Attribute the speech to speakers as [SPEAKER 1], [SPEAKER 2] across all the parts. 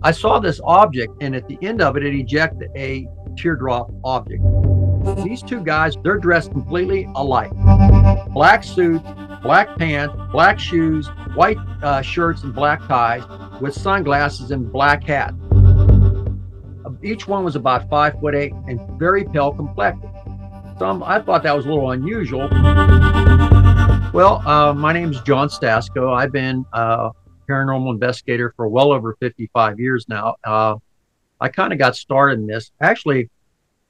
[SPEAKER 1] I saw this object, and at the end of it, it ejected a teardrop object. These two guys, they're dressed completely alike. Black suits, black pants, black shoes, white shirts and black ties with sunglasses and black hats. Each one was about 5'8" and very pale complected. So I thought that was a little unusual. Well, my name is John Stasko. I've been a paranormal investigator for well over 55 years now. I kind of got started in this. Actually,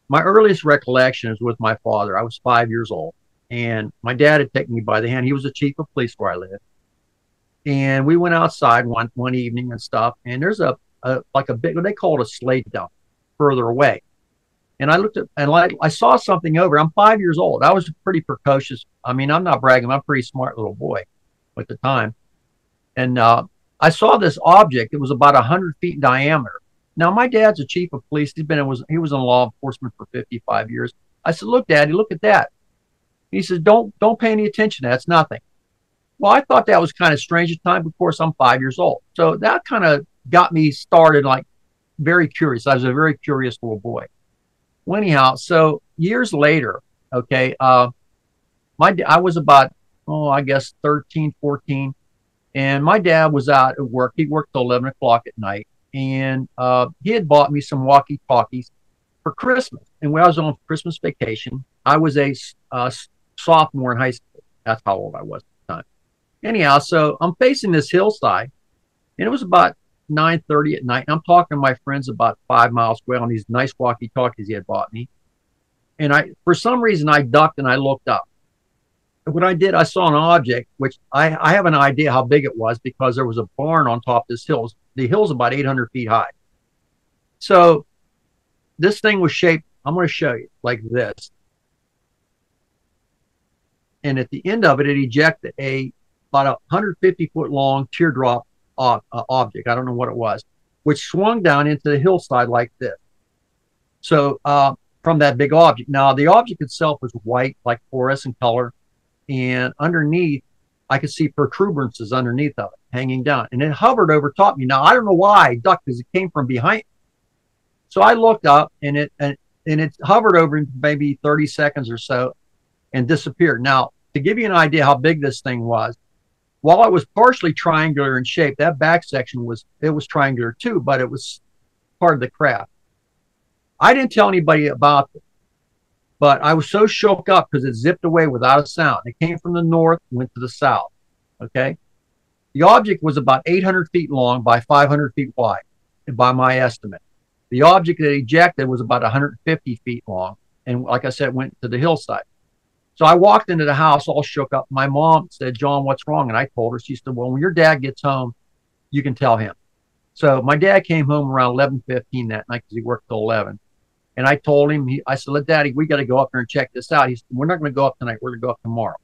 [SPEAKER 1] my earliest recollection is with my father. I was 5 years old, and my dad had taken me by the hand. He was the chief of police where I lived. And we went outside one evening and stuff, and there's like a big, what they call it, a slate dump further away. And I looked at, and I saw something over. I'm 5 years old. I was pretty precocious. I mean, I'm not bragging. I'm a pretty smart little boy at the time. And I saw this object. It was about 100 feet in diameter. Now, my dad's a chief of police. He was in law enforcement for 55 years. I said, "Look, Daddy, look at that." He says, "Don't pay any attention. That's nothing." Well, I thought that was kind of strange at the time. Of course, I'm 5 years old. So that kind of got me started, like very curious. I was a very curious little boy. Well, anyhow, so years later, okay, I was about, I guess 13, 14, and my dad was out at work. He worked till 11 o'clock at night, and he had bought me some walkie-talkies for Christmas. And when I was on Christmas vacation, I was a sophomore in high school. That's how old I was at the time. Anyhow, so I'm facing this hillside, and it was about 9:30 at night. And I'm talking to my friends about 5 miles away on these nice walkie-talkies he had bought me. And for some reason, I ducked and I looked up. And when I did, I saw an object, which I have an idea how big it was because there was a barn on top of this hill. The hill's about 800 feet high. So this thing was shaped, I'm going to show you, like this. And at the end of it, it ejected about a 150-foot long teardrop object. I don't know what it was, which swung down into the hillside like this. So from that big object. Now, the object itself was white, like fluorescent color. And underneath, I could see protuberances underneath of it, hanging down. And it hovered over top of me. Now, I don't know why I ducked, because it came from behind. So I looked up, and it hovered over maybe 30 seconds or so and disappeared. Now, to give you an idea how big this thing was, while it was partially triangular in shape, that back section was triangular too, but it was part of the craft. I didn't tell anybody about it, but I was so shook up because it zipped away without a sound. It came from the north, went to the south. Okay. The object was about 800 feet long by 500 feet wide, by my estimate. The object that ejected was about 150 feet long. And like I said, went to the hillside. So I walked into the house all shook up. My mom said, "John, what's wrong?" And I told her. She said, "Well, when your dad gets home, you can tell him." So my dad came home around 11:15 that night because he worked till 11. And I told him, I said, "Let Daddy, we got to go up there and check this out." He said, "We're not going to go up tonight. We're going to go up tomorrow."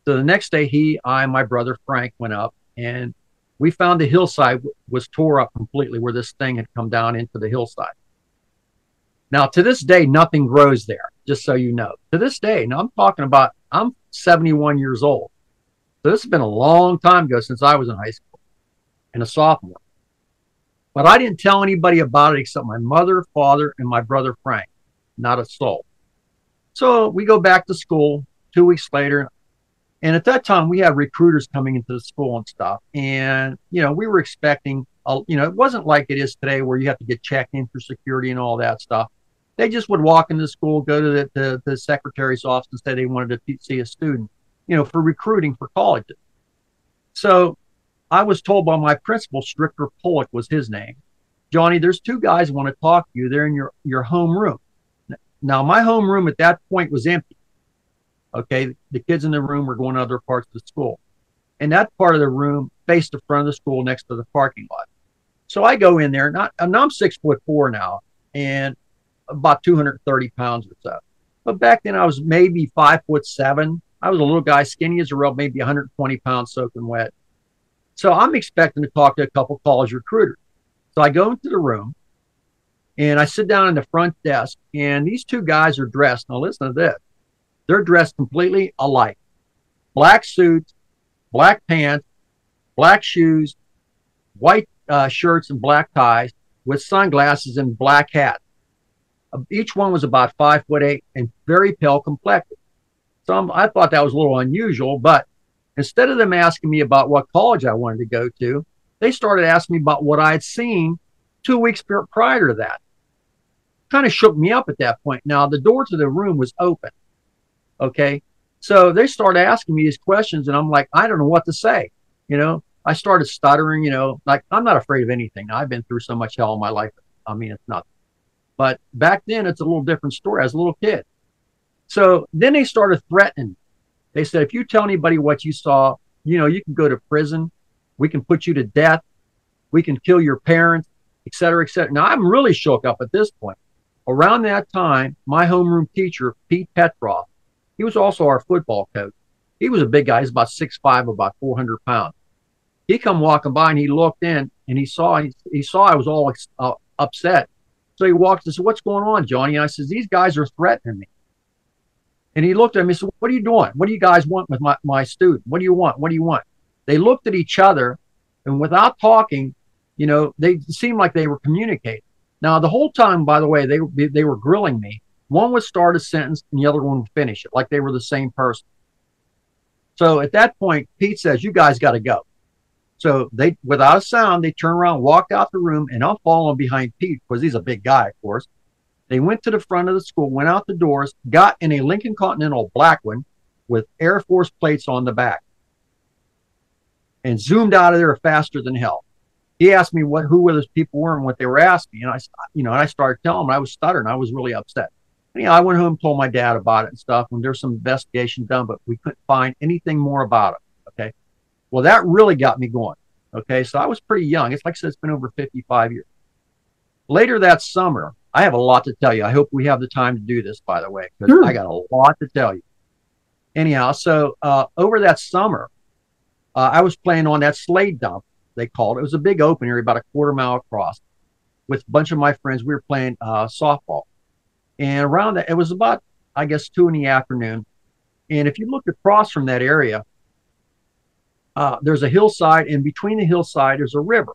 [SPEAKER 1] So the next day, I, and my brother Frank went up, and we found the hillside was tore up completely where this thing had come down into the hillside. Now, to this day, nothing grows there, just so you know. To this day, now I'm 71 years old. So this has been a long time ago since I was in high school and a sophomore. But I didn't tell anybody about it except my mother, father, and my brother Frank. Not a soul. So we go back to school 2 weeks later. And at that time, we had recruiters coming into the school and stuff. And, we were expecting, it wasn't like it is today where you have to get checked in for security and all that stuff. They just would walk into school, go to the secretary's office and say they wanted to see a student, for recruiting for colleges. So I was told by my principal, Stricker Pollock was his name, "Johnny, there's two guys who want to talk to you. They're in your home room." Now, my home room at that point was empty. Okay, the kids in the room were going to other parts of the school. And that part of the room faced the front of the school next to the parking lot. So I go in there, and I'm 6'4" now, and about 230 pounds or so. But back then I was maybe 5'7". I was a little guy, skinny as a rail, maybe 120 pounds soaking wet. So I'm expecting to talk to a couple college recruiters. So I go into the room, and I sit down in the front desk, and these two guys are dressed. Now listen to this. They're dressed completely alike. Black suits, black pants, black shoes, white shirts and black ties with sunglasses and black hats. Each one was about 5'8" and very pale complected. I thought that was a little unusual, but instead of them asking me about what college I wanted to go to, they started asking me about what I had seen 2 weeks prior to that. Kind of shook me up at that point. Now, the door to the room was open. Okay. So they started asking me these questions, and I'm like, I don't know what to say. I started stuttering, like I'm not afraid of anything. I've been through so much hell in my life. I mean, it's nothing. But back then, it's a little different story as a little kid. So then they started threatening. They said, if you tell anybody what you saw, you can go to prison. We can put you to death. We can kill your parents, et cetera, et cetera. Now, I'm really shook up at this point. Around that time, my homeroom teacher, Pete Petroff, he was also our football coach. He was a big guy. He's about 6'5", about 400 pounds. He come walking by and he looked in and he saw I was all upset. So he walked and said, what's going on, Johnny? And I said, these guys are threatening me. And he looked at me and said, what are you doing? What do you guys want with my student? What do you want? What do you want? They looked at each other, and without talking, they seemed like they were communicating. Now, the whole time, by the way, they were grilling me. One would start a sentence and the other one would finish it like they were the same person. So at that point, Pete says, you guys got to go. So they, without a sound, they turned around, walked out the room, and I'm following behind Pete because he's a big guy, of course. They went to the front of the school, went out the doors, got in a Lincoln Continental black one with Air Force plates on the back, and zoomed out of there faster than hell. He asked me who those people were and what they were asking me, and I started telling him. I was stuttering. I was really upset. And, I went home and told my dad about it and stuff. And there's some investigation done, but we couldn't find anything more about it. Okay. Well, that really got me going. Okay. So I was pretty young. It's like I said, it's been over 55 years. Later that summer, I have a lot to tell you. I hope we have the time to do this, by the way, because I got a lot to tell you. Anyhow, so over that summer, I was playing on that Slade dump, they called it. It was a big open area, about a quarter-mile across, with a bunch of my friends. We were playing softball. And around that, it was about, I guess, 2 p.m. And if you look across from that area, there's a hillside, and between the hillside, there's a river.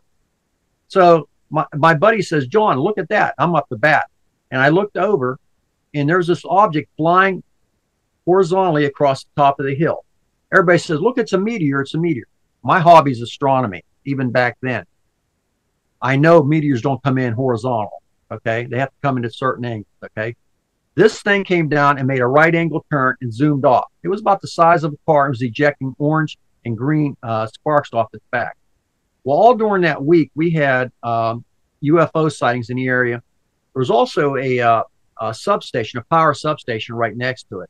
[SPEAKER 1] So my buddy says, John, look at that. I'm up the bat. And I looked over, and there's this object flying horizontally across the top of the hill. Everybody says, look, it's a meteor. It's a meteor. My hobby is astronomy, even back then. I know meteors don't come in horizontal, okay? They have to come in at certain angles, okay? This thing came down and made a right angle turn and zoomed off. It was about the size of a car. It was ejecting orange and green sparks off its back. Well, all during that week, we had UFO sightings in the area. There was also a substation, a power substation right next to it,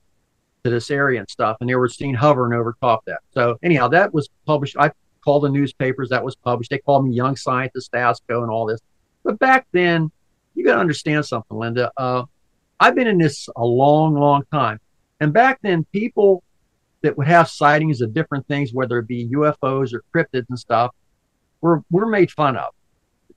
[SPEAKER 1] to this area and stuff, and they were seen hovering over top that. So anyhow, that was published. I called the newspapers. That was published. They called me young scientist, ASCO, and all this. But back then, you got to understand something, Linda. I've been in this a long, long time. And back then, people that would have sightings of different things, whether it be UFOs or cryptids and stuff, were made fun of.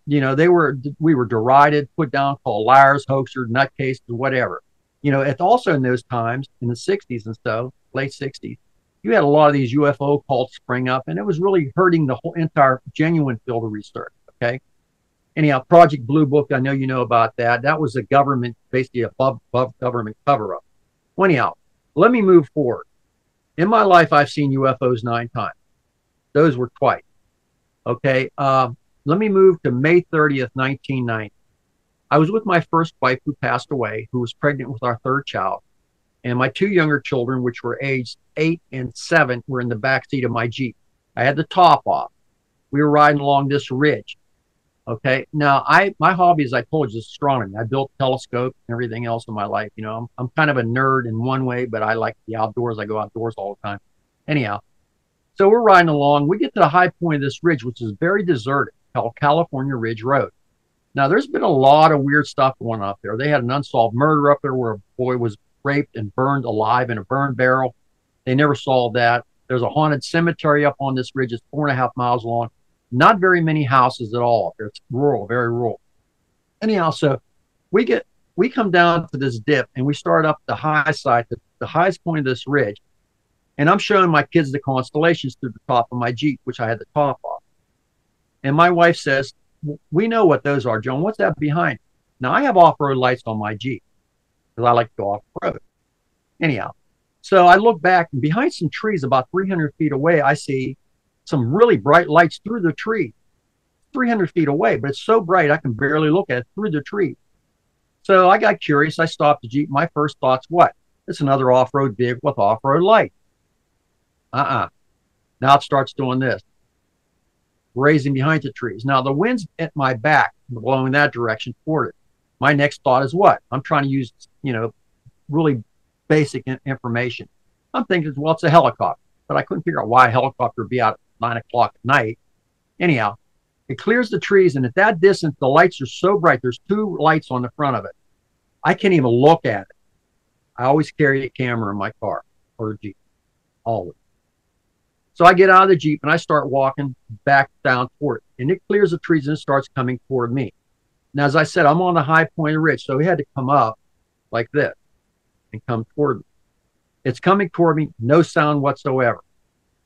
[SPEAKER 1] We were derided, put down, called liars, hoaxers, nutcases, whatever. It's also in those times, in the 60s and so, late 60s, you had a lot of these UFO cults spring up, and it was really hurting the whole entire genuine field of research, okay? Anyhow, Project Blue Book, I know you know about that. That was a government, basically above government cover-up. Well, anyhow, let me move forward. In my life, I've seen UFOs 9 times. Those were twice, okay? Let me move to May 30th, 1990. I was with my first wife, who passed away, who was pregnant with our 3rd child. And my 2 younger children, which were aged 8 and 7, were in the back seat of my Jeep. I had the top off. We were riding along this ridge. Okay. Now, my hobby, as I told you, is astronomy. I built telescopes and everything else in my life. I'm kind of a nerd in one way, but I like the outdoors. I go outdoors all the time. Anyhow, so we're riding along. We get to the high point of this ridge, which is very deserted, called California Ridge Road. Now, there's been a lot of weird stuff going on up there. They had an unsolved murder up there where a boy was raped and burned alive in a burn barrel. They never solved that. There's a haunted cemetery up on this ridge. It's 4.5 miles long. Not very many houses at all up there. It's rural, very rural. Anyhow, so we come down to this dip, and we start up the high side, the highest point of this ridge. And I'm showing my kids the constellations through the top of my Jeep, which I had the top off. And my wife says, we know what those are, Joan. What's that behind? Now, I have off-road lights on my Jeep because I like to go off-road. Anyhow, so I look back, and behind some trees about 300 feet away, I see some really bright lights through the tree, 300 feet away, but it's so bright I can barely look at it through the tree. So I got curious. I stopped the Jeep. My first thought's what? It's another off-road vehicle with off-road light. Now it starts doing this, raising behind the trees. Now the wind's at my back, blowing that direction toward it. My next thought is what? I'm trying to use, really basic information. I'm thinking, well, it's a helicopter, but I couldn't figure out why a helicopter would be out at 9 o'clock at night. Anyhow, it clears the trees, and at that distance, the lights are so bright. There's two lights on the front of it. I can't even look at it. I always carry a camera in my car or a Jeep, always. So I get out of the Jeep and I start walking back down toward it, and it clears the trees and it starts coming toward me. Now, as I said, I'm on the high point of the ridge, so he had to come up like this and come toward me. It's coming toward me, no sound whatsoever.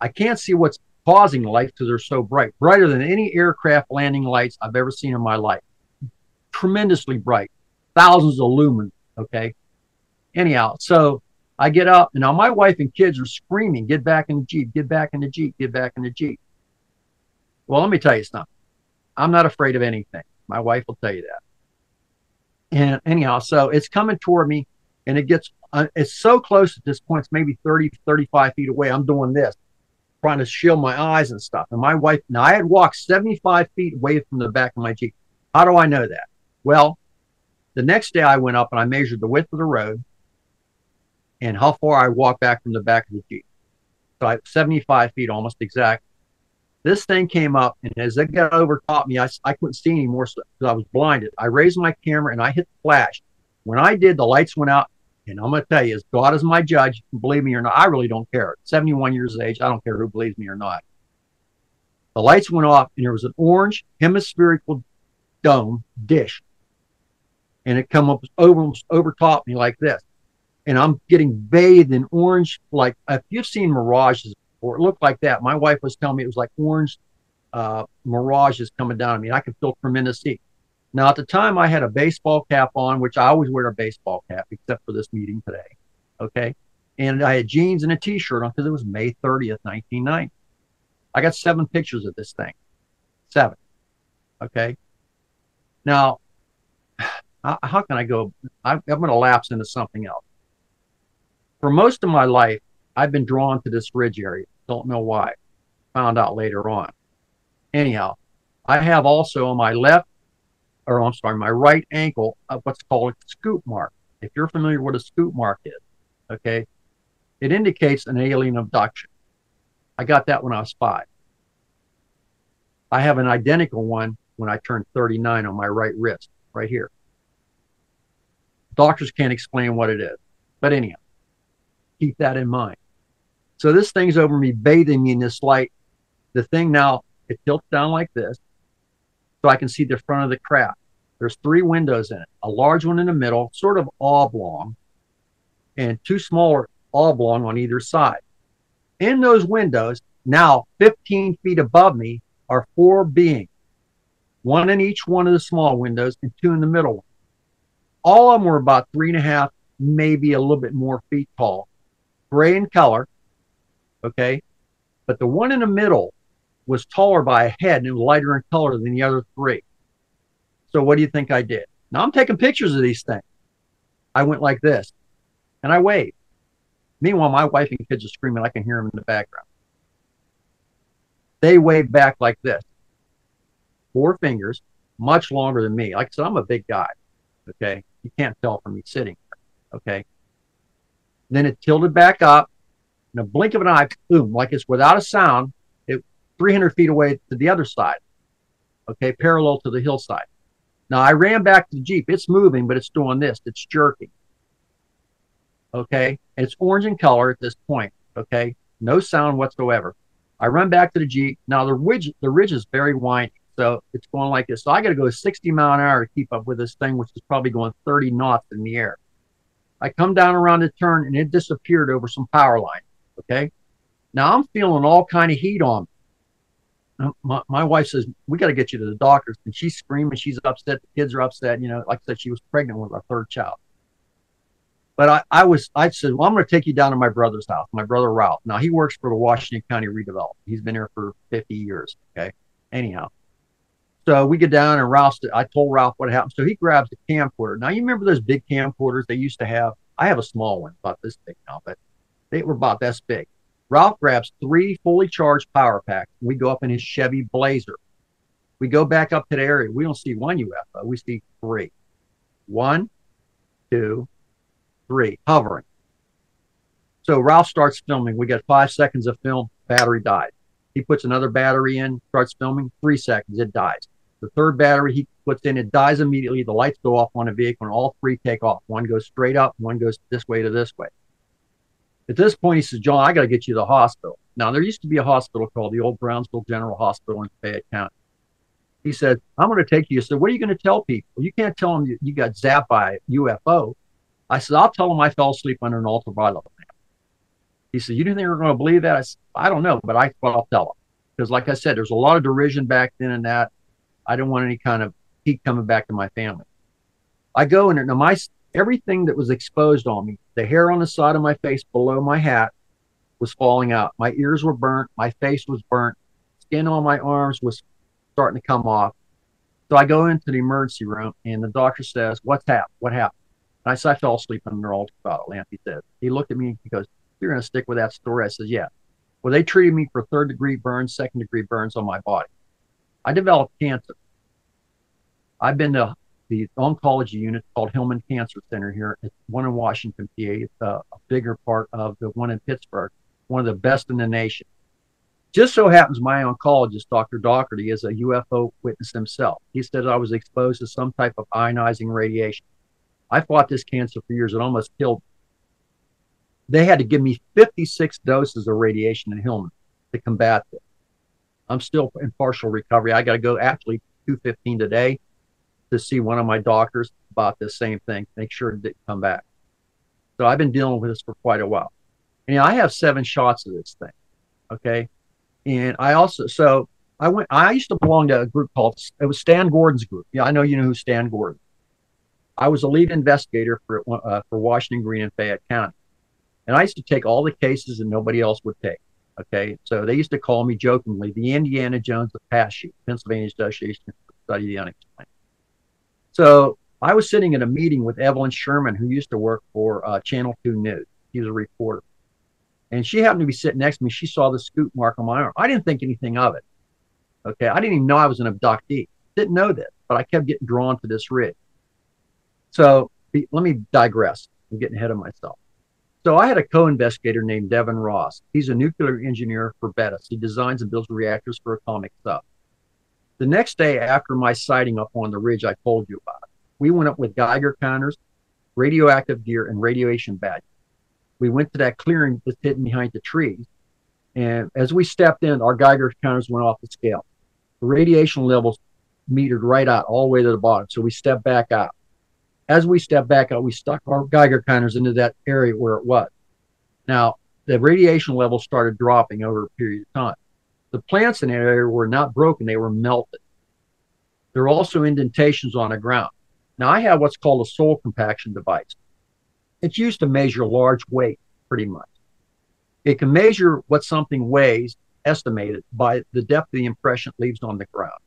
[SPEAKER 1] I can't see what's causing the lights because they're so bright, brighter than any aircraft landing lights I've ever seen in my life. Tremendously bright, thousands of lumens, okay? Anyhow, so I get up, and now my wife and kids are screaming, get back in the Jeep, get back in the Jeep, get back in the Jeep. Well, let me tell you something. I'm not afraid of anything. My wife will tell you that. And anyhow, so it's coming toward me, and it's so close at this point, it's maybe 30, 35 feet away. I'm doing this, trying to shield my eyes and stuff. And my wife, now I had walked 75 feet away from the back of my Jeep. How do I know that? Well, the next day I went up and I measured the width of the road and how far I walked back from the back of the Jeep. So I 75 feet almost exact. This thing came up, and as it got over top me, I couldn't see anymore because I was blinded. I raised my camera and I hit the flash. When I did, the lights went out, and I'm going to tell you, as God is my judge, believe me or not, I really don't care. 71 years of age, I don't care who believes me or not. The lights went off, and there was an orange hemispherical dome dish, and it come up over top me like this. And I'm getting bathed in orange, like if you've seen mirages before, it looked like that. My wife was telling me it was like orange mirages coming down on me. And I could feel tremendous heat. Now, at the time, I had a baseball cap on, which I always wear a baseball cap, except for this meeting today. Okay. And I had jeans and a T-shirt on because it was May 30th, 1990. I got 7 pictures of this thing. 7. Okay. Now, how can I go? I'm going to lapse into something else. For most of my life, I've been drawn to this ridge area. Don't know why. Found out later on. Anyhow, I have also on my my right ankle, what's called a scoop mark. If you're familiar with what a scoop mark is, okay, it indicates an alien abduction. I got that when I was 5. I have an identical one when I turned 39 on my right wrist, right here. Doctors can't explain what it is. But anyhow, keep that in mind. So this thing's over me, bathing me in this light. The thing now, it tilts down like this so I can see the front of the craft. There's 3 windows in it, a large one in the middle, sort of oblong, and 2 smaller oblong on either side. In those windows, now 15 feet above me, are 4 beings, 1 in each one of the small windows and 2 in the middle one. All of them were about 3.5, maybe a little bit more feet tall, gray in color, okay? But the one in the middle was taller by a head and lighter in color than the other 3. So what do you think I did? Now I'm taking pictures of these things. I went like this, and I waved. Meanwhile, my wife and kids are screaming. I can hear them in the background. They waved back like this. 4 fingers, much longer than me. Like I said, I'm a big guy, okay? You can't tell from me sitting here, okay? Then it tilted back up. In a blink of an eye, boom, like it's without a sound, it 300 feet away to the other side, okay, parallel to the hillside. Now, I ran back to the Jeep. It's moving, but it's doing this. It's jerking, okay? And it's orange in color at this point, okay? No sound whatsoever. I run back to the Jeep. Now, the ridge is very windy, so it's going like this. So I got to go 60 mile an hour to keep up with this thing, which is probably going 30 knots in the air. I come down around the turn, and it disappeared over some power line, okay? Now, I'm feeling all kind of heat on me. my wife says, we got to get you to the doctors. And she's screaming. She's upset. The kids are upset. Like I said, she was pregnant with our third child. But I said, well, I'm going to take you down to my brother's house, my brother Ralph. Now, he works for the Washington County Redevelopment. He's been here for 50 years. Okay. Anyhow, so we get down and I told Ralph what happened. So he grabs the camcorder. Now, you remember those big camcorders they used to have? I have a small one, about this big now, but they were about this big. Ralph grabs 3 fully charged power packs. We go up in his Chevy Blazer. We go back up to the area. We don't see one UFO. We see 3. 1, 2, 3, hovering. So Ralph starts filming. We got 5 seconds of film. Battery died. He puts another battery in, starts filming. 3 seconds, it dies. The third battery he puts in, it dies immediately. The lights go off on the vehicle, and all 3 take off. One goes straight up, one goes this way to this way. At this point, he says, John, I got to get you to the hospital. Now, there used to be a hospital called the old Brownsville General Hospital in Fayette County. He said, I'm going to take you. I said, what are you going to tell people? You can't tell them you got zapped by a UFO. I said, I'll tell them I fell asleep under an ultraviolet lamp. He said, you didn't think they were going to believe that? I said, I don't know, but I'll tell them. Because like I said, there's a lot of derision back then and that. I don't want any kind of heat coming back to my family. I go in there. Now, everything that was exposed on me, the hair on the side of my face below my hat was falling out. My ears were burnt. My face was burnt. Skin on my arms was starting to come off. So I go into the emergency room, and the doctor says, what's happened? What happened? And I said, I fell asleep under an ultraviolet lamp, he said. He looked at me, he goes, you're going to stick with that story? I said, yeah. Well, they treated me for 3rd-degree burns, 2nd-degree burns on my body. I developed cancer. I've been to the oncology unit called Hillman Cancer Center here. It's one in Washington, PA. It's a bigger part of the one in Pittsburgh, one of the best in the nation. Just so happens my oncologist, Dr. Doherty, is a UFO witness himself. He said I was exposed to some type of ionizing radiation. I fought this cancer for years. It almost killed me. They had to give me 56 doses of radiation in Hillman to combat it. I'm still in partial recovery. I got to go actually 2:15 today to see one of my doctors about this same thing, make sure it didn't come back. So I've been dealing with this for quite a while. And I have 7 shots of this thing. Okay. And I used to belong to a group it was Stan Gordon's group. Yeah, I know you know who Stan Gordon. I was a lead investigator for Washington Green and Fayette County. And I used to take all the cases that nobody else would take. Okay. So they used to call me jokingly the Indiana Jones of Pass Sheet, Pennsylvania Association for the Study of the Unexplained. So I was sitting in a meeting with Evelyn Sherman, who used to work for Channel 2 News. She was a reporter. And she happened to be sitting next to me. She saw the scoop mark on my arm. I didn't think anything of it. Okay. I didn't even know I was an abductee. Didn't know this, but I kept getting drawn to this ridge. So let me digress. I'm getting ahead of myself. So I had a co-investigator named Devin Ross. He's a nuclear engineer for Bettis. He designs and builds reactors for atomic stuff. The next day after my sighting up on the ridge I told you about, we went up with Geiger counters, radioactive gear, and radiation badges. We went to that clearing that's hidden behind the trees. And as we stepped in, our Geiger counters went off the scale. The radiation levels metered right out all the way to the bottom. So we stepped back out. As we stepped back out, we stuck our Geiger counters into that area where it was. Now, the radiation levels started dropping over a period of time. The plants in that area were not broken, they were melted. There are also indentations on the ground. Now, I have what's called a soil compaction device. It's used to measure large weight, pretty much. It can measure what something weighs, estimated by the depth of the impression it leaves on the ground.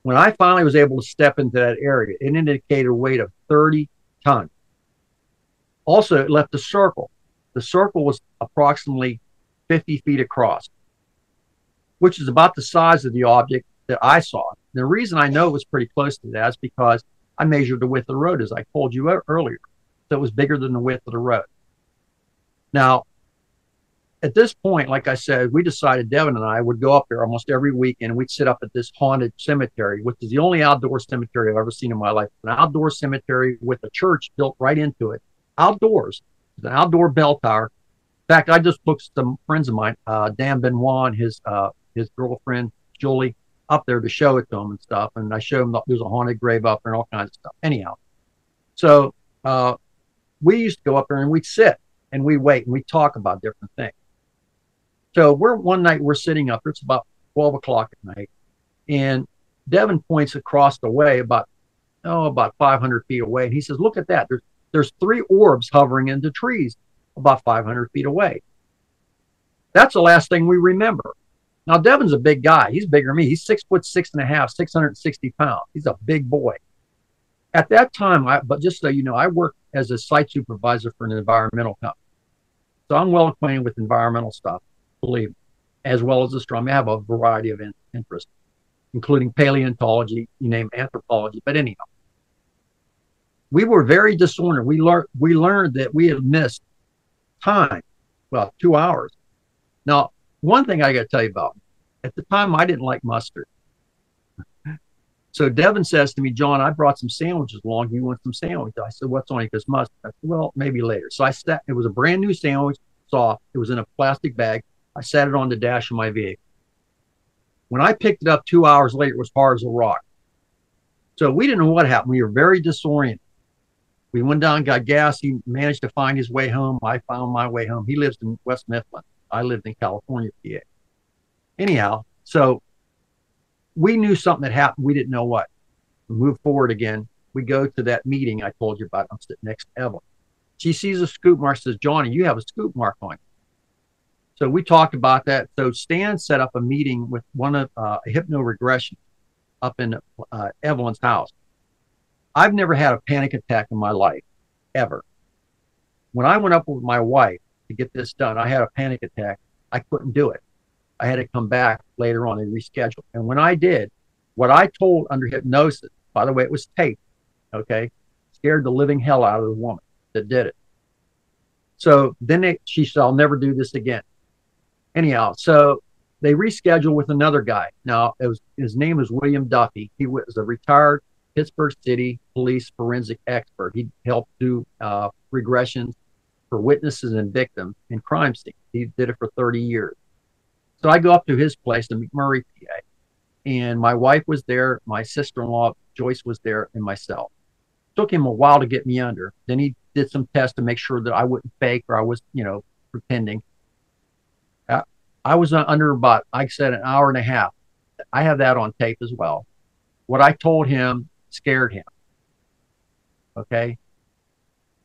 [SPEAKER 1] When I finally was able to step into that area, it indicated a weight of 30 tons. Also, it left a circle. The circle was approximately 50 feet across, which is about the size of the object that I saw. The reason I know it was pretty close to that is because I measured the width of the road, as I told you earlier. So it was bigger than the width of the road. Now, at this point, like I said, we decided Devin and I would go up there almost every weekend, and we'd sit up at this haunted cemetery, which is the only outdoor cemetery I've ever seen in my life. An outdoor cemetery with a church built right into it. Outdoors. It's an outdoor bell tower. In fact, I just booked some friends of mine, Dan Benoit and his girlfriend, Julie, up there to show it to them and stuff. And I showed them there's a haunted grave up there and all kinds of stuff. Anyhow, so we used to go up there and we'd sit and we wait and we talk about different things. So one night we're sitting up there. It's about 12 o'clock at night. And Devin points across the way about 500 feet away. And he says, look at that. There's three orbs hovering in the trees about 500 feet away. That's the last thing we remember. Now, Devin's a big guy. He's bigger than me. He's 6'6.5", 660 pounds. He's a big boy. At that time, but just so you know, I worked as a site supervisor for an environmental company. So I'm well acquainted with environmental stuff, believe me, as well as astronomy. I have a variety of interests, including paleontology, you name anthropology. But anyhow, we were very disoriented. We learned that we had missed time, well, 2 hours. Now, one thing I got to tell you about, at the time, I didn't like mustard. So Devin says to me, John, I brought some sandwiches along. You want some sandwiches? I said, what's on it? Because mustard. I said, well, maybe later. So I sat, it was a brand new sandwich, soft. It was in a plastic bag. I sat it on the dash of my vehicle. When I picked it up 2 hours later, it was hard as a rock. So we didn't know what happened. We were very disoriented. We went down, got gas. He managed to find his way home. I found my way home. He lives in West Mifflin. I lived in California, PA. Anyhow, so we knew something had happened. We didn't know what. We moved forward again. We go to that meeting I told you about. I'm sitting next to Evelyn. She sees a scoop mark, says, Johnny, you have a scoop mark on you. So we talked about that. So Stan set up a meeting with one of a hypnoregression up in Evelyn's house. I've never had a panic attack in my life, ever. When I went up with my wife to get this done, I had a panic attack. I couldn't do it. I had to come back later on and reschedule. And when I did, what I told under hypnosis, by the way, it was taped, okay, scared the living hell out of the woman that did it. So then she said, I'll never do this again. Anyhow, so they rescheduled with another guy. Now, his name was William Duffy. He was a retired Pittsburgh City police forensic expert. He helped do regressions for witnesses and victims in crime scenes. He did it for 30 years. So I go up to his place in McMurray, PA, and my wife was there, my sister-in-law, Joyce, was there, and myself. It took him a while to get me under. Then he did some tests to make sure that I wouldn't fake or I was, pretending. I was under about, I said, an hour and a half. I have that on tape as well. What I told him scared him. Okay.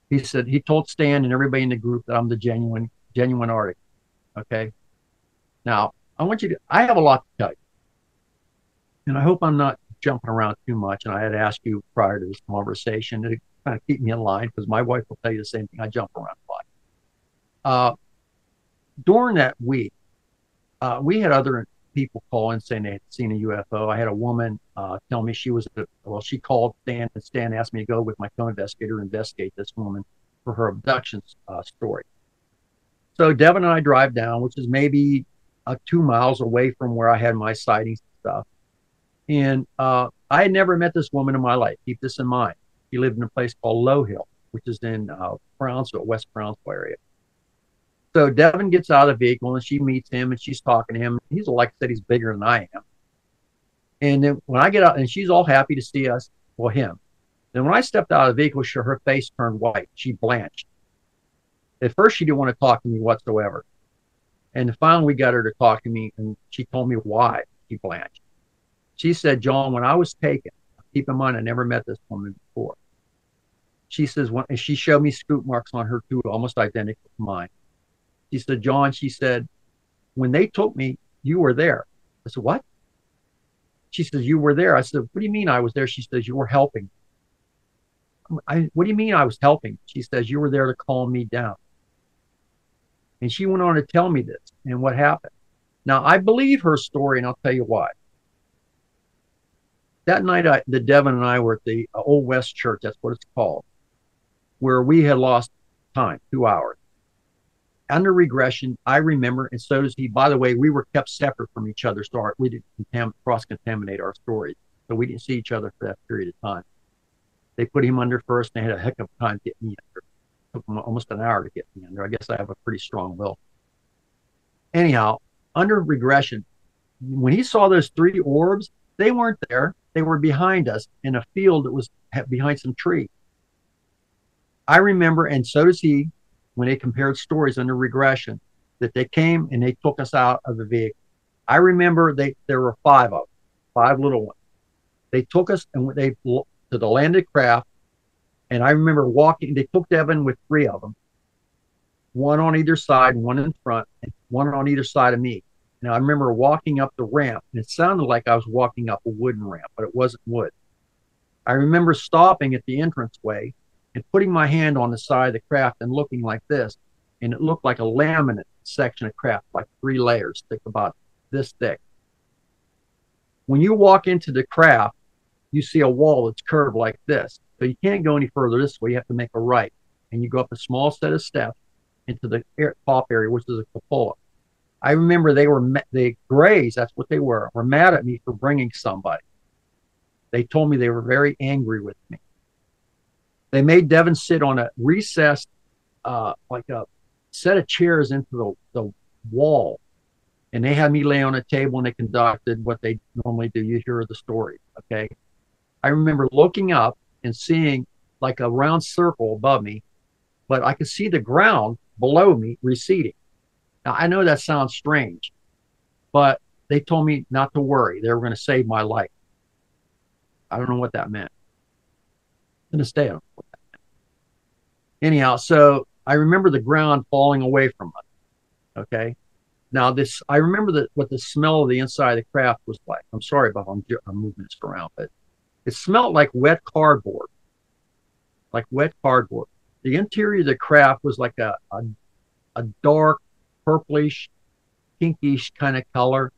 [SPEAKER 1] He said, he told Stan and everybody in the group that I'm the genuine artist. Okay. Now, I have a lot to tell you. And I hope I'm not jumping around too much. And I had asked you prior to this conversation to kind of keep me in line, because my wife will tell you the same thing. I jump around a lot. During that week, we had other people call in saying they had seen a UFO. I had a woman tell me she called Stan, and Stan asked me to go with my co-investigator to investigate this woman for her abduction story. So Devin and I drive down, which is maybe 2 miles away from where I had my sightings and stuff. And I had never met this woman in my life. Keep this in mind. She lived in a place called Low Hill, which is in Brownsville, West Brownsville area. So Devin gets out of the vehicle and she meets him and she's talking to him. He's, like I said, he's bigger than I am. And then when I get out, and she's all happy to see us, well, him. Then when I stepped out of the vehicle, her face turned white. She blanched. At first, she didn't want to talk to me whatsoever. And finally, we got her to talk to me, and she told me why she blanched. She said, John, when I was taken, keep in mind, I never met this woman before. She says, and she showed me scoop marks on her too, almost identical to mine. She said, John, she said, when they took me, you were there. I said, what? She says, you were there. I said, what do you mean I was there? She says, you were helping. What do you mean I was helping? She says, you were there to calm me down. And she went on to tell me this and what happened. Now, I believe her story, and I'll tell you why. That night, the Devin and I were at the Old West Church, that's what it's called, where we had lost time, 2 hours. Under regression, I remember, and so does he. By the way, we were kept separate from each other, so we didn't cross-contaminate our stories. So we didn't see each other for that period of time. They put him under first, and they had a heck of a time to get me under. It took them almost an hour to get me under. I guess I have a pretty strong will. Anyhow, under regression, when he saw those three orbs, they weren't there. They were behind us in a field that was behind some tree. I remember, and so does he, when they compared stories under regression, that they came and they took us out of the vehicle. I remember there were five of them, five little ones. They took us and they to the landed craft. And I remember walking, they took Devin with three of them, one on either side, one in front, and one on either side of me. Now I remember walking up the ramp, and it sounded like I was walking up a wooden ramp, but it wasn't wood. I remember stopping at the entranceway and putting my hand on the side of the craft and looking like this. And it looked like a laminate section of craft, like 3 layers, thick, about this thick. When you walk into the craft, you see a wall that's curved like this. So you can't go any further this way. You have to make a right. And you go up a small set of steps into the top area, which is a cupola. I remember the Grays, that's what they were mad at me for bringing somebody. They told me they were very angry with me. They made Devin sit on a recessed, like a set of chairs into the wall. And they had me lay on a table and they conducted what they normally do. You hear the story, okay? I remember looking up and seeing like a round circle above me, but I could see the ground below me receding. Now, I know that sounds strange, but they told me not to worry. They were going to save my life. I don't know what that meant. To this day, I don't know what that meant. Anyhow, so I remember the ground falling away from us. Okay. Now I remember what the smell of the inside of the craft was like. I'm sorry about how I'm moving this around, but it smelled like wet cardboard, like wet cardboard. The interior of the craft was like a dark purplish, pinkish kind of color.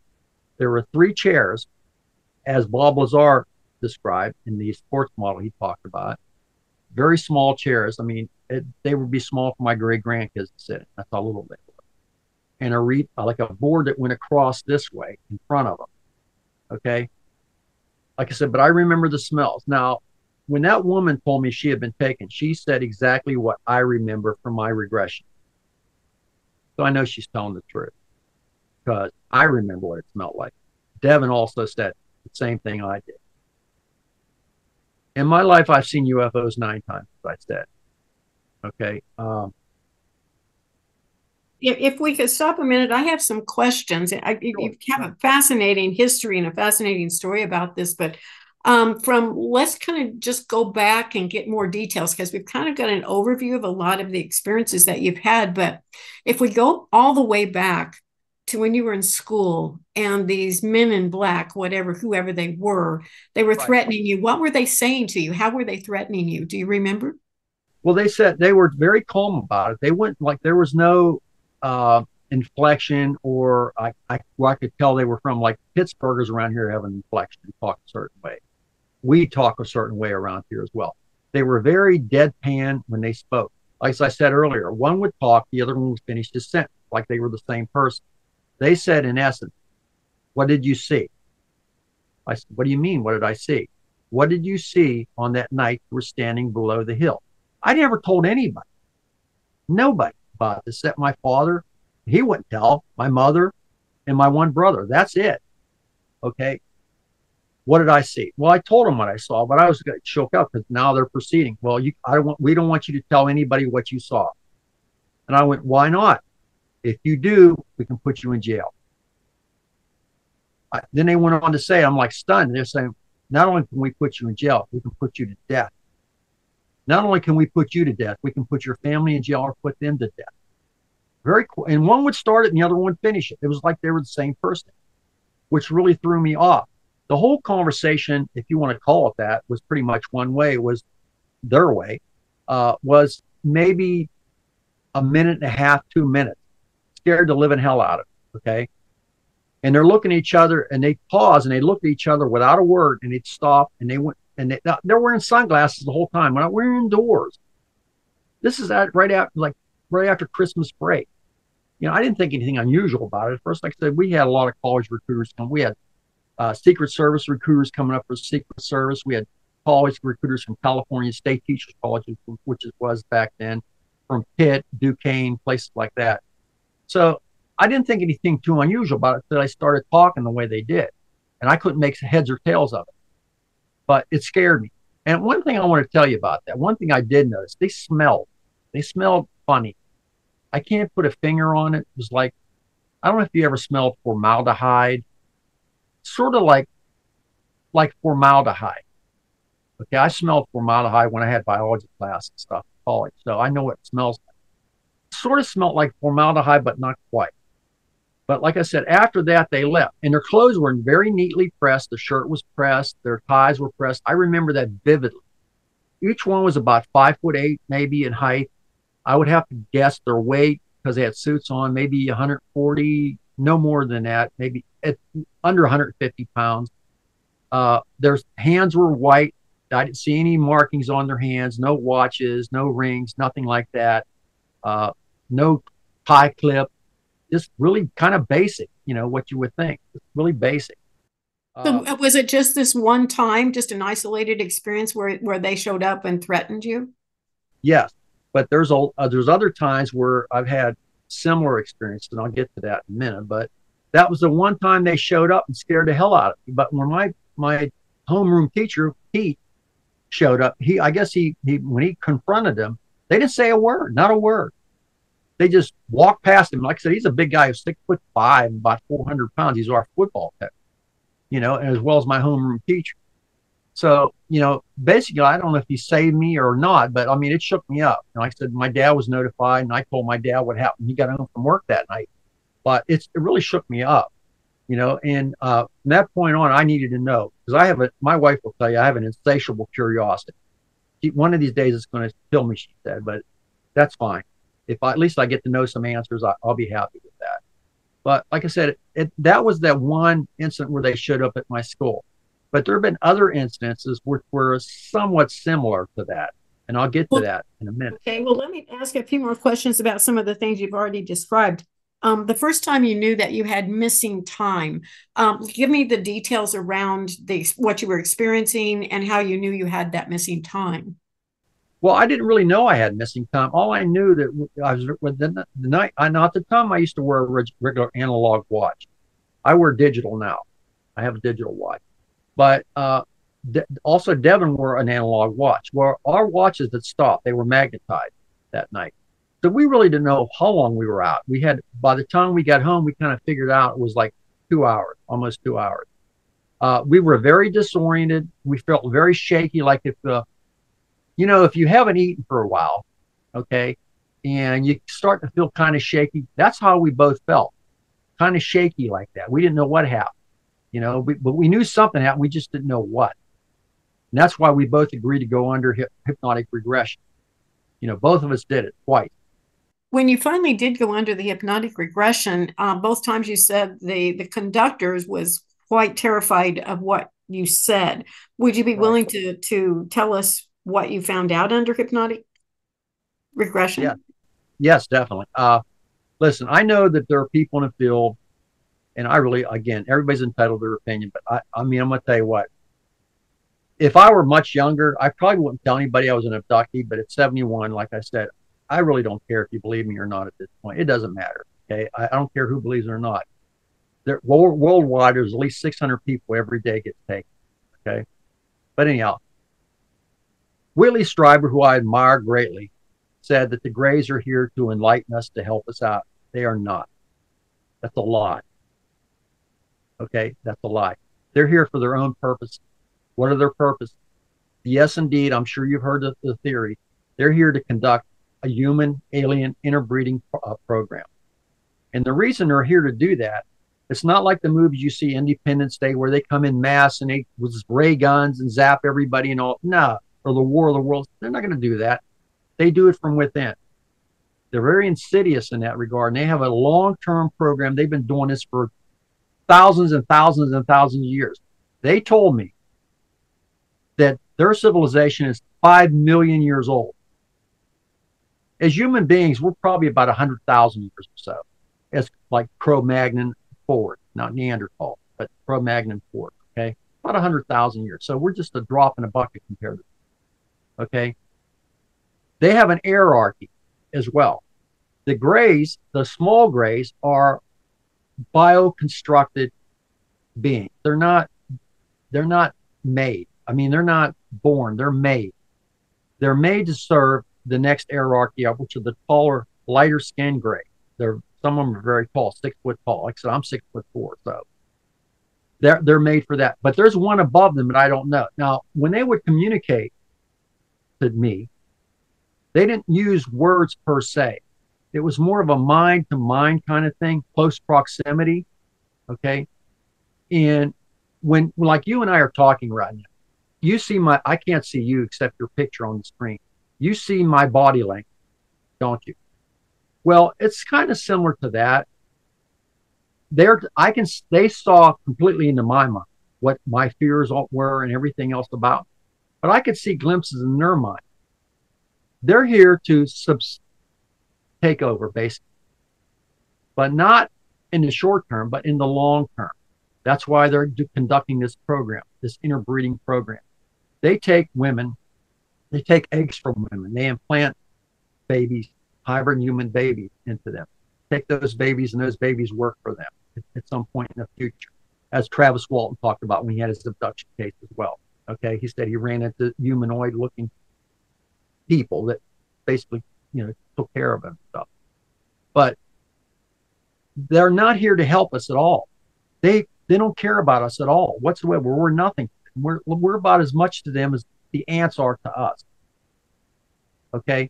[SPEAKER 1] There were 3 chairs, as Bob Lazar described in the sports model he talked about. Very small chairs. I mean, they would be small for my great grandkids to sit in. That's how little they were. And like a board that went across this way in front of them. Okay. Like I said, but I remember the smells. Now, when that woman told me she had been taken, she said exactly what I remember from my regression. So I know she's telling the truth because I remember what it smelled like. Devin also said the same thing I did. In my life, I've seen UFOs 9 times, as I said. Okay.
[SPEAKER 2] If we could stop a minute, I have some questions. You have a fascinating history and a fascinating story about this, but let's kind of just go back and get more details because we've kind of got an overview of a lot of the experiences that you've had. But if we go all the way back to when you were in school and these men in black, whoever they were threatening you. What were they saying to you? How were they threatening you? Do you remember?
[SPEAKER 1] Well, they said they were very calm about it. They went like there was no inflection, or I could tell they were from, like, Pittsburghers around here have an inflection and talk a certain way. We talk a certain way around here as well. They were very deadpan when they spoke. Like as I said earlier, one would talk, the other one would finish his sentence, like they were the same person. They said, in essence, what did you see? I said, what do you mean? What did I see? What did you see on that night you were standing below the hill? I never told anybody, nobody about this except my father. He wouldn't tell my mother and my one brother. That's it. Okay. What did I see? Well, I told them what I saw, but I was going to choke up because now they're proceeding. Well, we don't want you to tell anybody what you saw. And I went, why not? If you do, we can put you in jail. Then they went on to say, I'm like stunned. They're saying, not only can we put you in jail, we can put you to death. Not only can we put you to death, we can put your family in jail or put them to death. Very cool. And one would start it and the other one would finish it. It was like they were the same person, which really threw me off. The whole conversation, if you want to call it that, was pretty much one way. It was their way, was maybe a minute and a half, 2 minutes, scared the living hell out of it. Okay. And they're looking at each other and they pause and they look at each other without a word and they'd stop and they went and they're wearing sunglasses the whole time. We're indoors. This is right after Christmas break. You know, I didn't think anything unusual about it. At first, like I said, we had a lot of college recruiters come. We had Secret Service recruiters coming up for Secret Service. We had college recruiters from California State Teachers College, which it was back then, from Pitt, Duquesne, places like that. So I didn't think anything too unusual about it until I started talking the way they did. And I couldn't make heads or tails of it. But it scared me. And one thing I want to tell you about that, one thing I did notice, they smelled funny. I can't put a finger on it. It was like I don't know if you ever smelled formaldehyde, sort of like formaldehyde. Okay, I smelled formaldehyde when I had biology class and stuff in college, so I know what it smells like. Sort of smelled like formaldehyde, but not quite. But like I said, after that, they left, and their clothes were very neatly pressed. The shirt was pressed, their ties were pressed. I remember that vividly. Each one was about 5'8", maybe in height. I would have to guess their weight because they had suits on, maybe 140, no more than that, maybe under 150 pounds. Their hands were white. I didn't see any markings on their hands, no watches, no rings, nothing like that. No tie clip, just really kind of basic, what you would think. It's really basic.
[SPEAKER 2] So was it just this one time, just an isolated experience where they showed up and threatened you?
[SPEAKER 1] Yes, but there's other times where I've had similar experiences, and I'll get to that in a minute. But that was the one time they showed up and scared the hell out of me. But when my homeroom teacher Pete showed up, I guess he when he confronted them, they didn't say a word, not a word. They just walked past him. Like I said, he's a big guy, who's 6'5", about 400 pounds. He's our football coach, as well as my homeroom teacher. So, basically, I don't know if he saved me or not, but I mean, it shook me up. And like I said, my dad was notified, and I told my dad what happened. He got home from work that night, but it really shook me up, And from that point on, I needed to know, because my wife will tell you, I have an insatiable curiosity. One of these days, it's going to kill me, she said, but that's fine. If at least I get to know some answers, I'll be happy with that. But like I said, that was that one incident where they showed up at my school. But there have been other instances which were somewhat similar to that. And I'll get to that in a minute.
[SPEAKER 2] Okay, well, let me ask a few more questions about some of the things you've already described. The first time you knew that you had missing time, give me the details around what you were experiencing and how you knew you had that missing time.
[SPEAKER 1] Well, I didn't really know I had missing time. All I knew that I was the night. Not at the time I used to wear a regular analog watch. I wear digital now. I have a digital watch, but also Devin wore an analog watch. Well, our watches had stopped. They were magnetized that night, so we really didn't know how long we were out. By the time we got home, we kind of figured out it was like 2 hours, almost 2 hours. We were very disoriented. We felt very shaky, like if you haven't eaten for a while, okay, and you start to feel kind of shaky, that's how we both felt, kind of shaky like that. We didn't know what happened, but we knew something happened. We just didn't know what. And that's why we both agreed to go under hypnotic regression. Both of us did it twice.
[SPEAKER 2] When you finally did go under the hypnotic regression, both times you said the conductors was quite terrified of what you said. Would you be willing to tell us what you found out under hypnotic regression?
[SPEAKER 1] Yeah. Yes, definitely. Listen, I know that there are people in the field, and again, everybody's entitled to their opinion, but I mean, I'm going to tell you what. If I were much younger, I probably wouldn't tell anybody I was an abductee, but at 71, like I said, I really don't care if you believe me or not at this point. It doesn't matter. Okay. I don't care who believes it or not. Worldwide, there's at least 600 people every day get taken. Okay. But anyhow, Whitley Strieber, who I admire greatly, said that the Greys are here to enlighten us, to help us out. They are not. That's a lie. Okay, that's a lie. They're here for their own purpose. What are their purposes? Yes, indeed, I'm sure you've heard of the theory. They're here to conduct a human-alien interbreeding program. And the reason they're here to do that, it's not like the movies you see, Independence Day, where they come in mass and they with ray guns and zap everybody and all. No. Or the War of the Worlds. They're not going to do that. They do it from within. They're very insidious in that regard. And they have a long-term program. They've been doing this for thousands and thousands and thousands of years. They told me that their civilization is 5 million years old. As human beings, we're probably about 100,000 years or so, as like Cro-Magnon forward, not Neanderthal, but Cro-Magnon forward, okay? About 100,000 years. So we're just a drop in a bucket compared to them, okay? They have an hierarchy as well. The Greys, the small Greys, are bioconstructed beings. They're not made. I mean, they're not born, they're made. They're made to serve the next hierarchy up, which are the taller, lighter skinned Gray. They're Some of them are very tall, 6 foot tall. Like I said, I'm 6'4", so they're made for that. But there's one above them that I don't know. Now, when they would communicate to me, they didn't use words per se. It was more of a mind to mind kind of thing, close proximity. Okay. And when like you and I are talking right now, you see I can't see you except your picture on the screen. You see my body language, don't you? Well, it's kind of similar to that. They saw completely into my mind what my fears were and everything else about me. But I could see glimpses in their mind. They're here to take over, basically, but not in the short term, but in the long term. That's why they're conducting this program, this interbreeding program. They take women, they take eggs from women, they implant babies, hybrid human babies into them. Take those babies, and those babies work for them at some point in the future, as Travis Walton talked about when he had his abduction case as well. Okay, he said he ran into humanoid-looking people that basically, took care of him and stuff. But they're not here to help us at all. They don't care about us at all whatsoever. We're nothing. We're about as much to them as the ants are to us. Okay,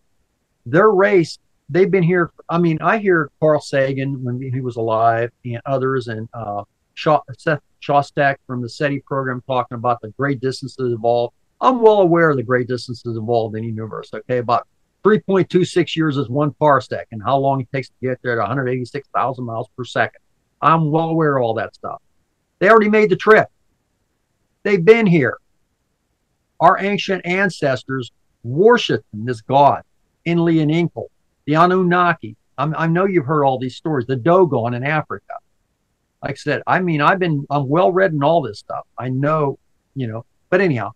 [SPEAKER 1] their race. They've been here. I mean, I hear Carl Sagan when he was alive, and others, and Seth Shostak from the SETI program talking about the great distances evolved. I'm well aware of the great distances evolved in the universe. Okay, about 3.26 years is 1 parsec, and how long it takes to get there at 186,000 miles per second. I'm well aware of all that stuff. They already made the trip. They've been here. Our ancient ancestors worshipped this god, Enlil and Enlil, the Anunnaki. I know you've heard all these stories. The Dogon in Africa. Like I said, I'm well read in all this stuff. I know, but anyhow,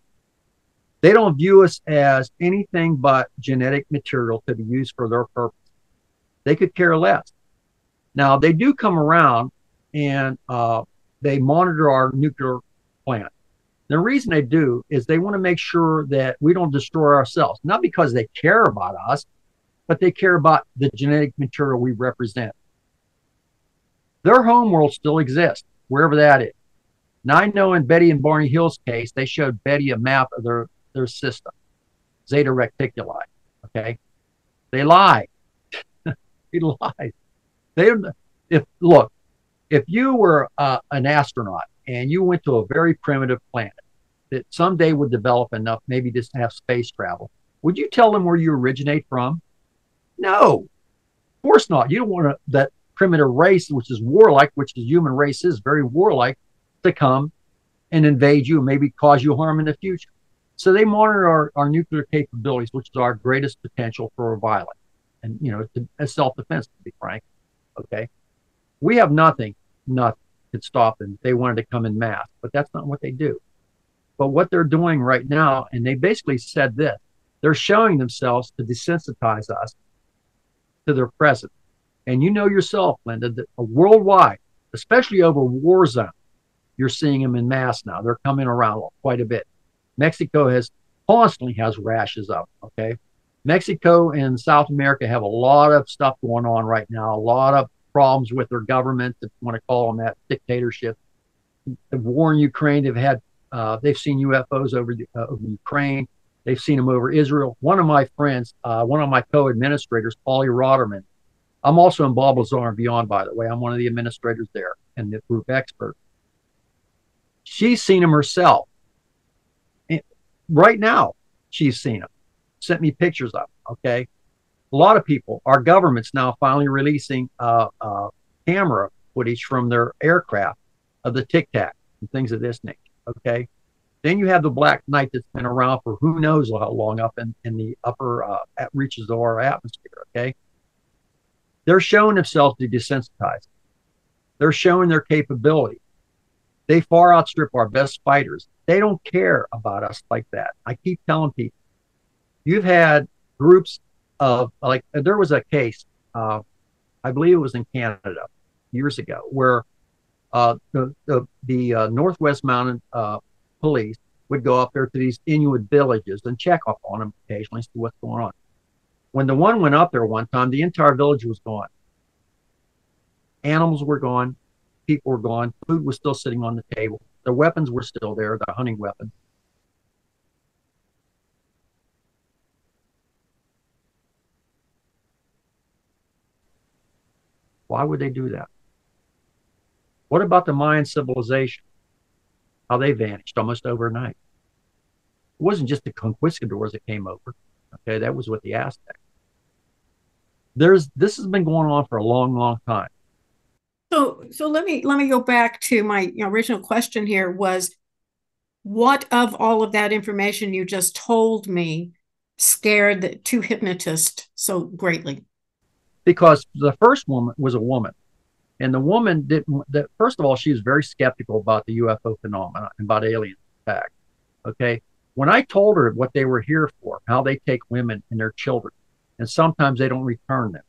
[SPEAKER 1] they don't view us as anything but genetic material to be used for their purpose. They could care less. Now, they do come around and they monitor our nuclear plant. The reason they do is they want to make sure that we don't destroy ourselves, not because they care about us, but they care about the genetic material we represent. Their homeworld still exists, wherever that is. Now, I know in Betty and Barney Hill's case, they showed Betty a map of their system, Zeta Reticuli. Okay, they lie. They lie. If you were an astronaut and you went to a very primitive planet that someday would develop enough, maybe just to have space travel, would you tell them where you originate from? No, of course not. You don't want that primitive race, which is warlike, which the human race is very warlike, to come and invade you and maybe cause you harm in the future. So they monitor our nuclear capabilities, which is our greatest potential for violence and, as self-defense, to be frank. Okay. We have nothing could stop them if they wanted to come in mass, but that's not what they do. But what they're doing right now, and they basically said this, they're showing themselves to desensitize us to their presence. And you know yourself, Linda, that worldwide, especially over war zones, you're seeing them in mass now. They're coming around quite a bit. Mexico constantly has rashes up, okay? Mexico and South America have a lot of stuff going on right now, a lot of problems with their government, if you want to call them that, dictatorship. The war in Ukraine, they've seen UFOs over Ukraine. They've seen them over Israel. One of my friends, one of my co-administrators, Paulie Rotterman, I'm also in Bob Lazar and Beyond, by the way. I'm one of the administrators there and the group expert. She's seen them herself. And right now, she's seen them. Sent me pictures of them, okay? A lot of people, our government's now finally releasing camera footage from their aircraft of the Tic Tac and things of this nature, okay? Then you have the Black Knight that's been around for who knows how long up in the upper reaches of our atmosphere, okay? They're showing themselves to desensitize. They're showing their capability. They far outstrip our best fighters. They don't care about us like that. I keep telling people, you've had groups of, like, there was a case, I believe it was in Canada years ago, where the Northwest Mounted Police would go up there to these Inuit villages and check up on them occasionally, see what's going on. When the one went up there one time, the entire village was gone. Animals were gone. People were gone. Food was still sitting on the table. The weapons were still there, the hunting weapons. Why would they do that? What about the Mayan civilization? How they vanished almost overnight. It wasn't just the conquistadors that came over. Okay, that was with the Aztecs. This has been going on for a long, long time.
[SPEAKER 2] So let me go back to my original question here was what of all of that information you just told me scared the two hypnotists so greatly?
[SPEAKER 1] Because the first woman was a woman, and the woman didn't. That first of all, she was very skeptical about the UFO phenomena and about aliens. In fact, okay, when I told her what they were here for, how they take women and their children, and sometimes they don't return them.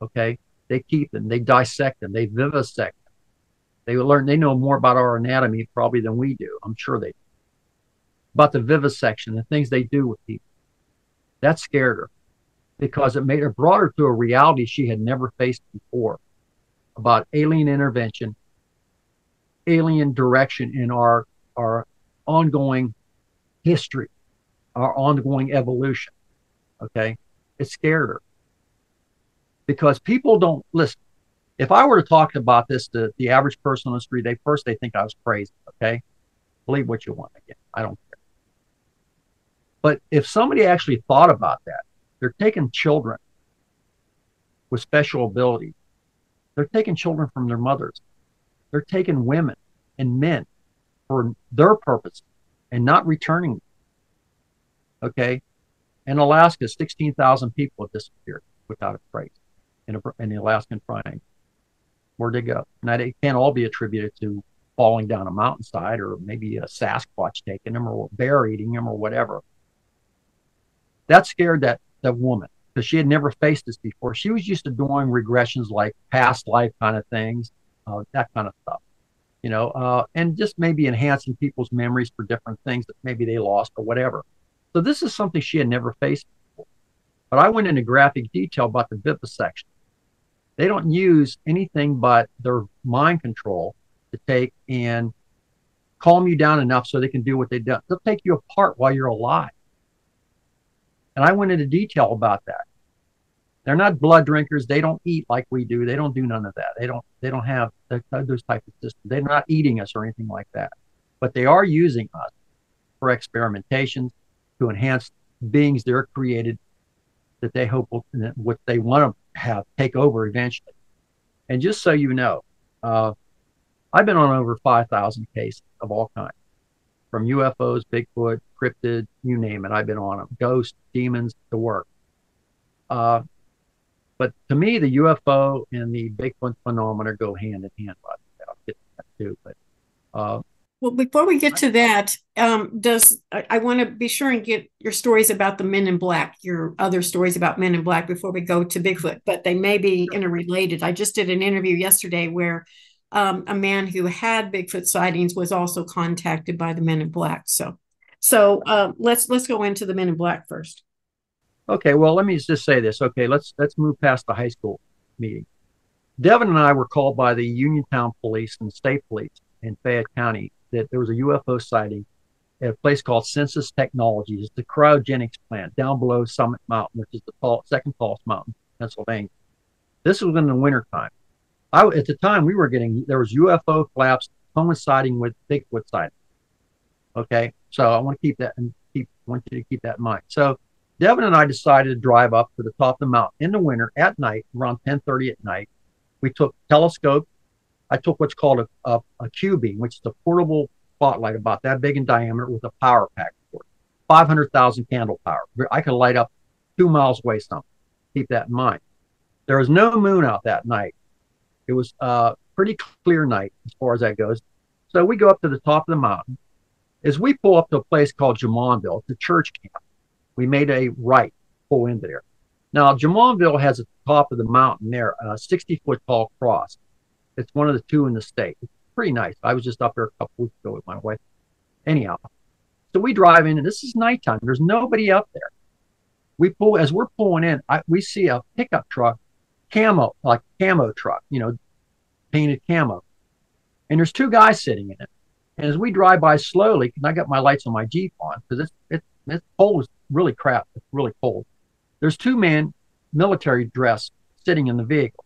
[SPEAKER 1] Okay, they keep them, they dissect them, they vivisect them. They learn. They know more about our anatomy probably than we do. I'm sure they do. About the vivisection, the things they do with people. That scared her because it brought her to a reality she had never faced before about alien intervention, alien direction in our ongoing history, our ongoing evolution. Okay, it scared her because people don't listen. If I were to talk about this to the average person on the street, they think I was crazy. Okay, believe what you want. Again, I don't care. But if somebody actually thought about that, they're taking children with special abilities. They're taking children from their mothers. They're taking women and men for their purposes and not returning them. Okay. In Alaska, 16,000 people have disappeared without a trace in the Alaskan Triangle. Where'd they go? Now, they can't all be attributed to falling down a mountainside or maybe a Sasquatch taking them or bear eating them or whatever. That scared that woman because she had never faced this before. She was used to doing regressions like past life kind of things, that kind of stuff, and just maybe enhancing people's memories for different things that maybe they lost or whatever. So this is something she had never faced before. But I went into graphic detail about the vivisection. They don't use anything but their mind control to take and calm you down enough so they can do what they do. They'll take you apart while you're alive. And I went into detail about that. They're not blood drinkers. They don't eat like we do. They don't do none of that. They don't have those type of systems. They're not eating us or anything like that. But they are using us for experimentations to enhance beings they're created that they hope what they want to have take over eventually. And just so you know, I've been on over 5,000 cases of all kinds. From UFOs, Bigfoot, cryptid, you name it, I've been on them. Ghosts, demons, the work. But to me, the UFO and the Bigfoot phenomena go hand in hand. I'll get to that too. But
[SPEAKER 2] well, before we get to that, I want to be sure and get your stories about the Men in Black, your other stories about Men in Black before we go to Bigfoot, but they may be interrelated. I just did an interview yesterday where a man who had Bigfoot sightings was also contacted by the Men in Black. So let's go into the Men in Black first.
[SPEAKER 1] Okay, well, let me just say this. Okay, let's move past the high school meeting. Devin and I were called by the Uniontown Police and State Police in Fayette County that there was a UFO sighting at a place called Census Technologies. It's the cryogenics plant down below Summit Mountain, which is the second tallest mountain in Pennsylvania. This was in the wintertime. At the time, there was UFO flaps coinciding with Bigfoot sightings. Okay, so I want to want you to keep that in mind. So Devin and I decided to drive up to the top of the mountain in the winter at night, around 10:30 at night. We took telescope. I took what's called a Q-beam, which is a portable spotlight about that big in diameter with a power pack for it. 500,000 candle power. I could light up 2 miles away something. Keep that in mind. There was no moon out that night. It was a pretty clear night as far as that goes. So we go up to the top of the mountain. As we pull up to a place called Jamonville, it's a church camp. We made a right, pull into there. Now, Jamonville has at the top of the mountain there a 60-foot tall cross. It's one of the 2 in the state. It's pretty nice. I was just up there a couple weeks ago with my wife. Anyhow, so we drive in, and this is nighttime. There's nobody up there. As we're pulling in, we see a pickup truck, camo truck, painted camo. And there's two guys sitting in it. And as we drive by slowly, and I got my lights on my Jeep on because it's cold, it's really crap. It's really cold. There's two men, military dress, sitting in the vehicle.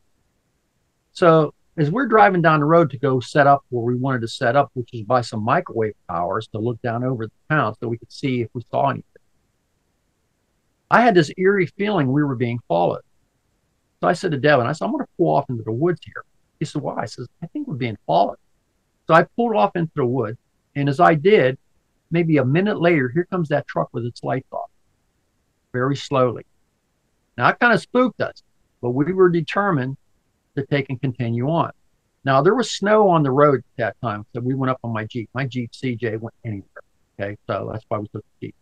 [SPEAKER 1] So as we're driving down the road to go set up where we wanted to set up, which is by some microwave towers to look down over the town so we could see if we saw anything, I had this eerie feeling we were being followed. So I said to Devin, I said, I'm going to pull off into the woods here. He said, why? I said, I think we're being followed. So I pulled off into the woods. And as I did, maybe a minute later, here comes that truck with its lights off, very slowly. Now, it kind of spooked us, but we were determined to take and continue on. Now, there was snow on the road at that time, so we went up on my Jeep. My Jeep CJ went anywhere, okay? So that's why we took the Jeep.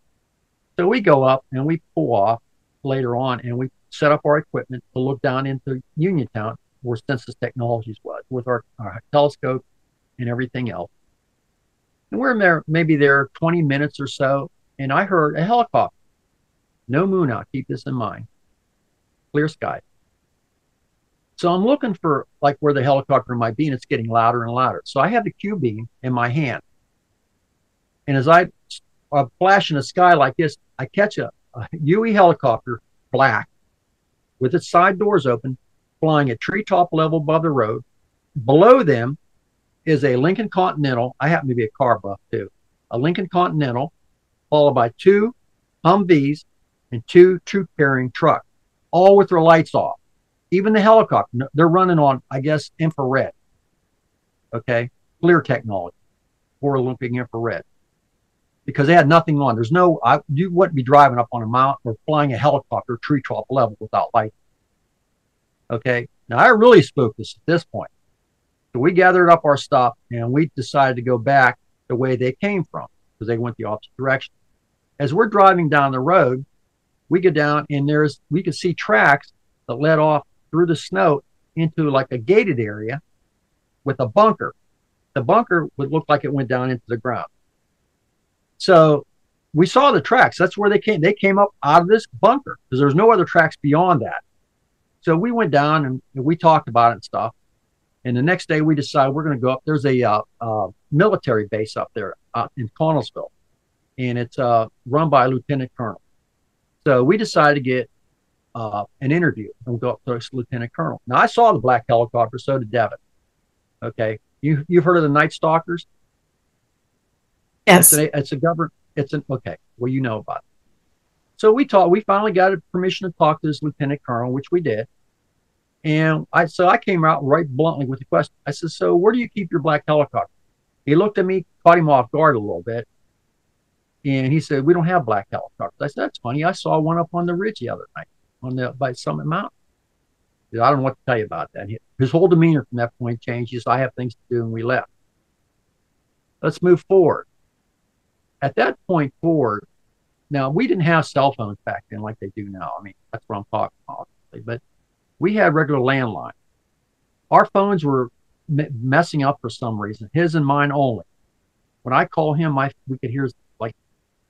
[SPEAKER 1] So we go up and we pull off later on, and we set up our equipment to look down into Uniontown, where Sensus Technologies was, with our telescope and everything else. And we're there, maybe there 20 minutes or so, and I heard a helicopter. No moon out, keep this in mind. Clear sky. So I'm looking for like where the helicopter might be, and it's getting louder and louder. So I have the Q beam in my hand. And as I flash in the sky like this, I catch a UE helicopter, black, with its side doors open, flying at treetop level above the road. Below them is a Lincoln Continental. I happen to be a car buff too. A Lincoln Continental, followed by two Humvees and two troop-carrying trucks, all with their lights off. Even the helicopter, they're running on, I guess, infrared. Okay, FLIR technology, forward-looking infrared, because they had nothing on. There's no, you wouldn't be driving up on a mountain or flying a helicopter treetop level without light. Okay, now I really spooked us at this point. So we gathered up our stuff and we decided to go back the way they came from, because they went the opposite direction. As we're driving down the road, we go down and we could see tracks that led off through the snow into like a gated area with a bunker. The bunker would look like it went down into the ground. So we saw the tracks. That's where they came. They came up out of this bunker because there's no other tracks beyond that. So we went down and we talked about it and stuff. And the next day we decided we're going to go up. There's a military base up there in Connellsville, and it's run by a lieutenant colonel. So we decided to get an interview and we'll go up to this lieutenant colonel. Now I saw the black helicopter, so did Devin. Okay, you've heard of the Night Stalkers?
[SPEAKER 2] Yes.
[SPEAKER 1] It's a government. Okay. Well, you know about it. So we finally got permission to talk to this lieutenant colonel, which we did. And I came out right bluntly with the question. I said, so where do you keep your black helicopter? He looked at me, caught him off guard a little bit. And he said, we don't have black helicopters. I said, that's funny. I saw one up on the ridge the other night by Summit Mountain. Said, I don't know what to tell you about that. His whole demeanor from that point changed. He said, I have things to do, and we left. Let's move forward. At that point forward, now we didn't have cell phones back then like they do now. I mean, that's what I'm talking about. But we had regular landline. Our phones were messing up for some reason, his and mine only. When I call him, we could hear like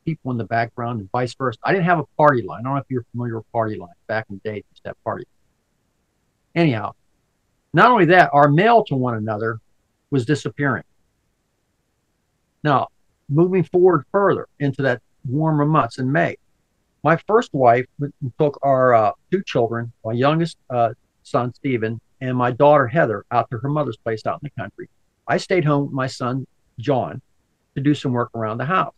[SPEAKER 1] people in the background and vice versa. I didn't have a party line. I don't know if you're familiar with party line. Back in the day, used to have party. Anyhow, not only that, our mail to one another was disappearing. Now, moving forward further into that warmer months in May, my first wife took our two children, my youngest son, Stephen, and my daughter, Heather, out to her mother's place out in the country. I stayed home with my son, John, to do some work around the house.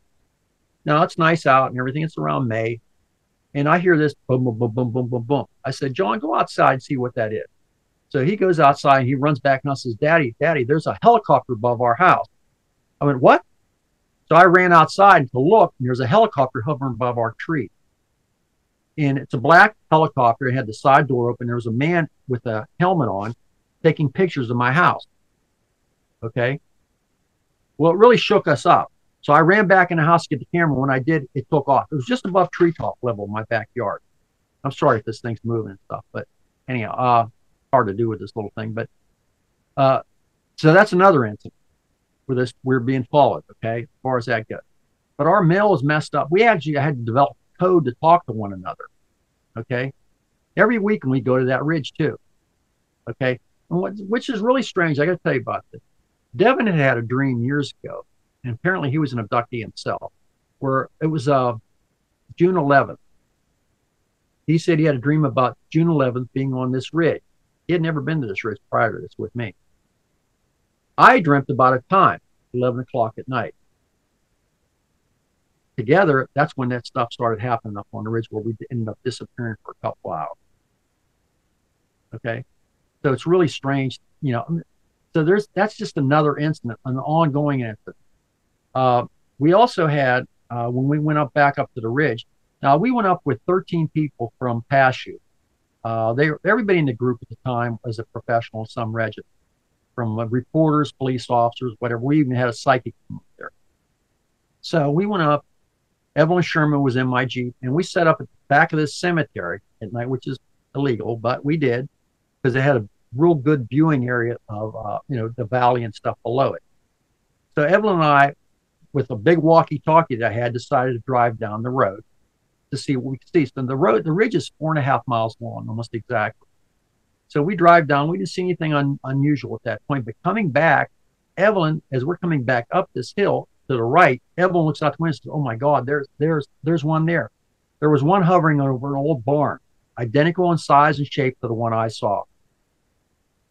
[SPEAKER 1] Now, it's nice out and everything. It's around May. And I hear this boom, boom, boom, boom, boom, boom, boom. I said, John, go outside and see what that is. So he goes outside and he runs back and says, Daddy, there's a helicopter above our house. I went, what? So I ran outside to look, and there's a helicopter hovering above our tree. And it's a black helicopter. It had the side door open. There was a man with a helmet on taking pictures of my house. Okay. Well, it really shook us up. So I ran back in the house to get the camera. When I did, it took off. It was just above treetop level in my backyard. I'm sorry if this thing's moving and stuff, but anyhow, hard to do with this little thing. But so that's another incident where we're being followed, okay, as far as that goes. But our mail was messed up. We actually had to develop code to talk to one another, okay? Every week when we go to that ridge too, okay? which is really strange. I got to tell you about this. Devin had had a dream years ago, and apparently he was an abductee himself, where it was June 11th. He said he had a dream about June 11th being on this ridge. He had never been to this ridge prior to this with me. I dreamt about a time, 11 o'clock at night. Together, that's when that stuff started happening up on the ridge, where we ended up disappearing for a couple hours. Okay. So it's really strange, you know. So that's just another incident, an ongoing incident. We also had, when we went up back up to the ridge, now we went up with 13 people from PASHU. Everybody in the group at the time was a professional in some regiment, from reporters, police officers, whatever. We even had a psychic there. So we went up. Evelyn Sherman was in my Jeep, and we set up at the back of this cemetery at night, which is illegal, but we did because they had a real good viewing area of the valley and stuff below it. So Evelyn and I, with a big walkie-talkie that I had, decided to drive down the road to see what we could see. So the ridge is 4.5 miles long, almost exactly. So we drive down. We didn't see anything unusual at that point. But coming back, Evelyn, as we're coming back up this hill to the right, Evelyn looks out the window and says, "Oh my God, there's one there." There was one hovering over an old barn, identical in size and shape to the one I saw.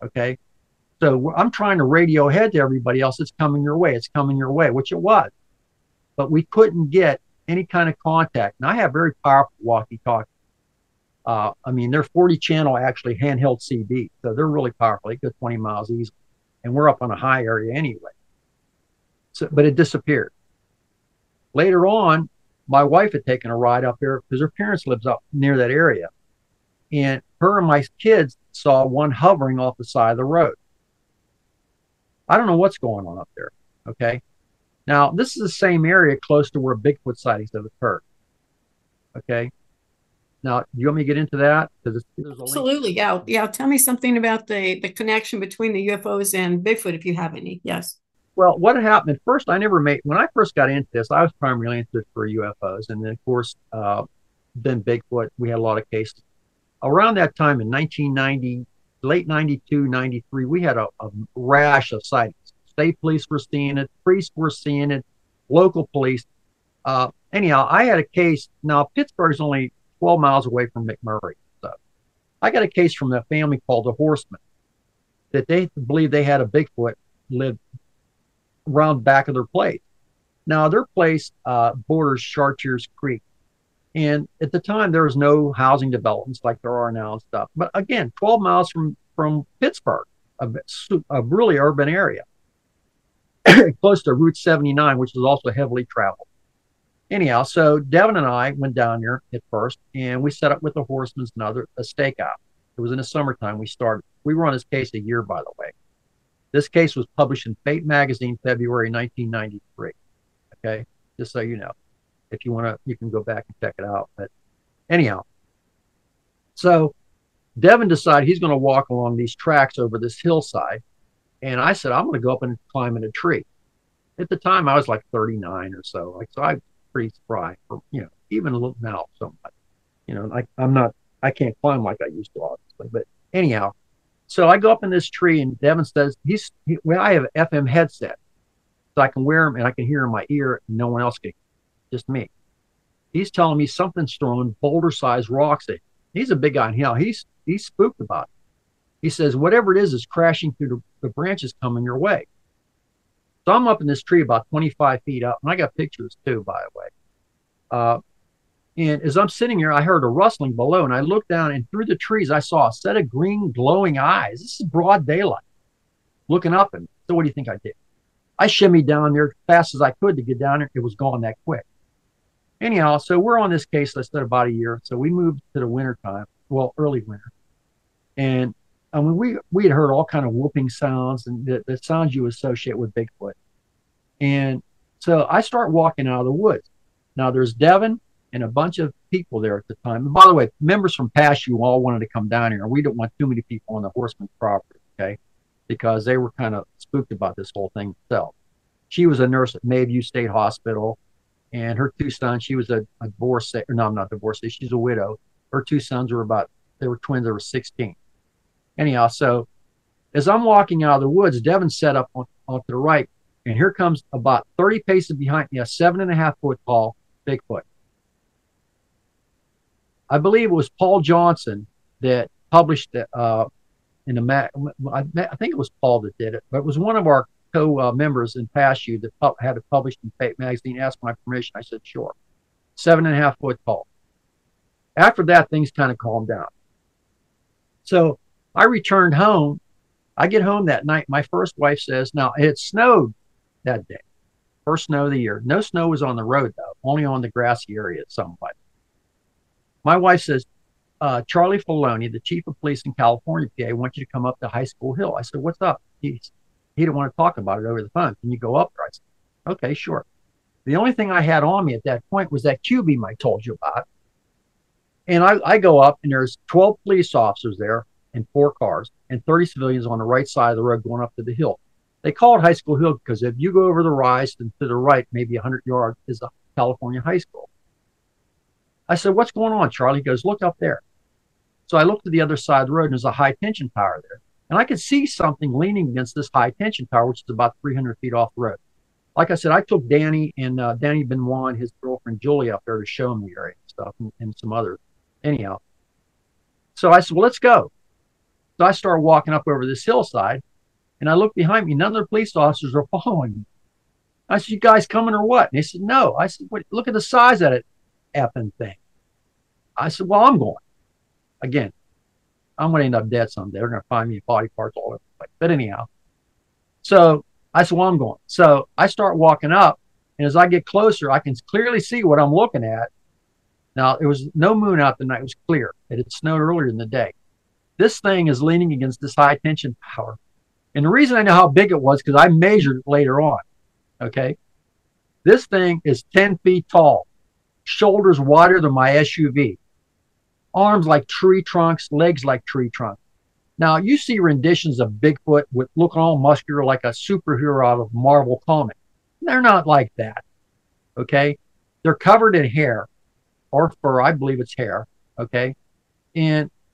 [SPEAKER 1] Okay. So I'm trying to radio ahead to everybody else. It's coming your way. It's coming your way, which it was. But we couldn't get any kind of contact. And I have very powerful walkie-talkie. I mean, they're 40 channel, actually handheld CB. So they're really powerful. They go 20 miles easily. And we're up on a high area anyway. So, but it disappeared. Later on, my wife had taken a ride up there because her parents lives up near that area. And her and my kids saw one hovering off the side of the road. I don't know what's going on up there. Okay. Now, this is the same area close to where Bigfoot sightings have occurred. Okay. Now, do you want me to get into that? Because
[SPEAKER 2] absolutely, yeah, yeah. Tell me something about the connection between the UFOs and Bigfoot, if you have any. Yes.
[SPEAKER 1] Well, what happened at first? When I first got into this, I was primarily interested for UFOs, and then of course, then Bigfoot. We had a lot of cases around that time in 1990, late 92, 93. We had a rash of sightings. State police were seeing it, priests were seeing it, local police. Anyhow, I had a case. Now, Pittsburgh's only 12 miles away from McMurray. So I got a case from a family called the Horsemen that they believe they had a Bigfoot live around back of their place. Now, their place borders Chartiers Creek. And at the time, there was no housing developments like there are now and stuff. But again, 12 miles from Pittsburgh, a really urban area, close to Route 79, which is also heavily traveled. Anyhow, so Devin and I went down there at first, and we set up with the Horsemen and a stakeout. It was in the summertime we started. We were on this case a year, by the way. This case was published in Fate magazine, February 1993. Okay, just so you know. If you want to, you can go back and check it out. But anyhow, so Devin decided he's going to walk along these tracks over this hillside. And I said, I'm going to go up and climb in a tree. At the time, I was like 39 or so. So I was pretty spry, or, even a little now somewhat. I can't climb like I used to, obviously. But anyhow, so I go up in this tree, and Devin says, I have an FM headset. So I can wear them and I can hear in my ear, and no one else can. Just me. He's telling me something's throwing boulder-sized rocks at him. He's a big guy. He's spooked about it. He says, whatever it is crashing through the branches coming your way. So I'm up in this tree about 25 feet up, and I got pictures too, by the way. And as I'm sitting here, I heard a rustling below, and I looked down, and through the trees, I saw a set of green glowing eyes. This is broad daylight. Looking up, and so what do you think I did? I shimmied down there as fast as I could to get down there. It was gone that quick. Anyhow, so we're on this case, let's say about a year. So we moved to the winter time, well, early winter. And I mean, we had heard all kind of whooping sounds and the sounds you associate with Bigfoot. And so I start walking out of the woods. Now there's Devin and a bunch of people there at the time. And by the way, members from PASHU all wanted to come down here. We didn't want too many people on the Horseman's property, okay? Because they were kind of spooked about this whole thing themselves. She was a nurse at Mayview State Hospital. And her two sons, she was a divorcee. No, I'm not divorcee. She's a widow. Her two sons they were twins. They were 16. Anyhow, so As I'm walking out of the woods, Devin set up on to the right, and here comes about 30 paces behind me, a 7.5 foot tall Bigfoot. I believe it was Paul Johnson that published it in the I think it was Paul that did it, but it was one of our co-members in PASU that had it published in Fate magazine. Asked my permission. I said sure. 7.5 foot tall. After that, things kind of calmed down. So I returned home. I get home that night. My first wife says, now it snowed that day. First snow of the year. No snow was on the road, though, only on the grassy area somewhat. My wife says, Charlie Filoni, the chief of police in California, PA, wants you to come up to High School Hill. I said, what's up? He didn't want to talk about it over the phone. Can you go up there? I said, okay, sure. The only thing I had on me at that point was that Q beam I told you about. And I go up, and there's 12 police officers there and 4 cars and 30 civilians on the right side of the road going up to the hill. They call it High School Hill because if you go over the rise and to the right, maybe 100 yards is the California high school. I said, what's going on, Charlie? He goes, look up there. So I looked to the other side of the road, and there's a high tension tower there. And I could see something leaning against this high tension tower, which is about 300 feet off the road. Like I said, I took Danny and Danny Benoit and his girlfriend Julie up there to show him the area and stuff and some others. Anyhow, so I said, well, let's go. So I started walking up over this hillside, and I looked behind me. None of the police officers are following me. I said, you guys coming or what? And they said, no. I said, look at the size of that effing thing. I said, well, I'm going. Again, I'm going to end up dead someday. They're going to find me body parts all over the place. But anyhow, so I said, well, I'm going. So I start walking up, and as I get closer, I can clearly see what I'm looking at. Now, there was no moon out the night. It was clear. It had snowed earlier in the day. This thing is leaning against this high tension tower. And the reason I know how big it was because I measured it later on. Okay. This thing is 10 feet tall, shoulders wider than my SUV, arms like tree trunks, legs like tree trunks. Now, you see renditions of Bigfoot with looking all muscular like a superhero out of Marvel comic. They're not like that. Okay. They're covered in hair or fur. I believe it's hair. Okay.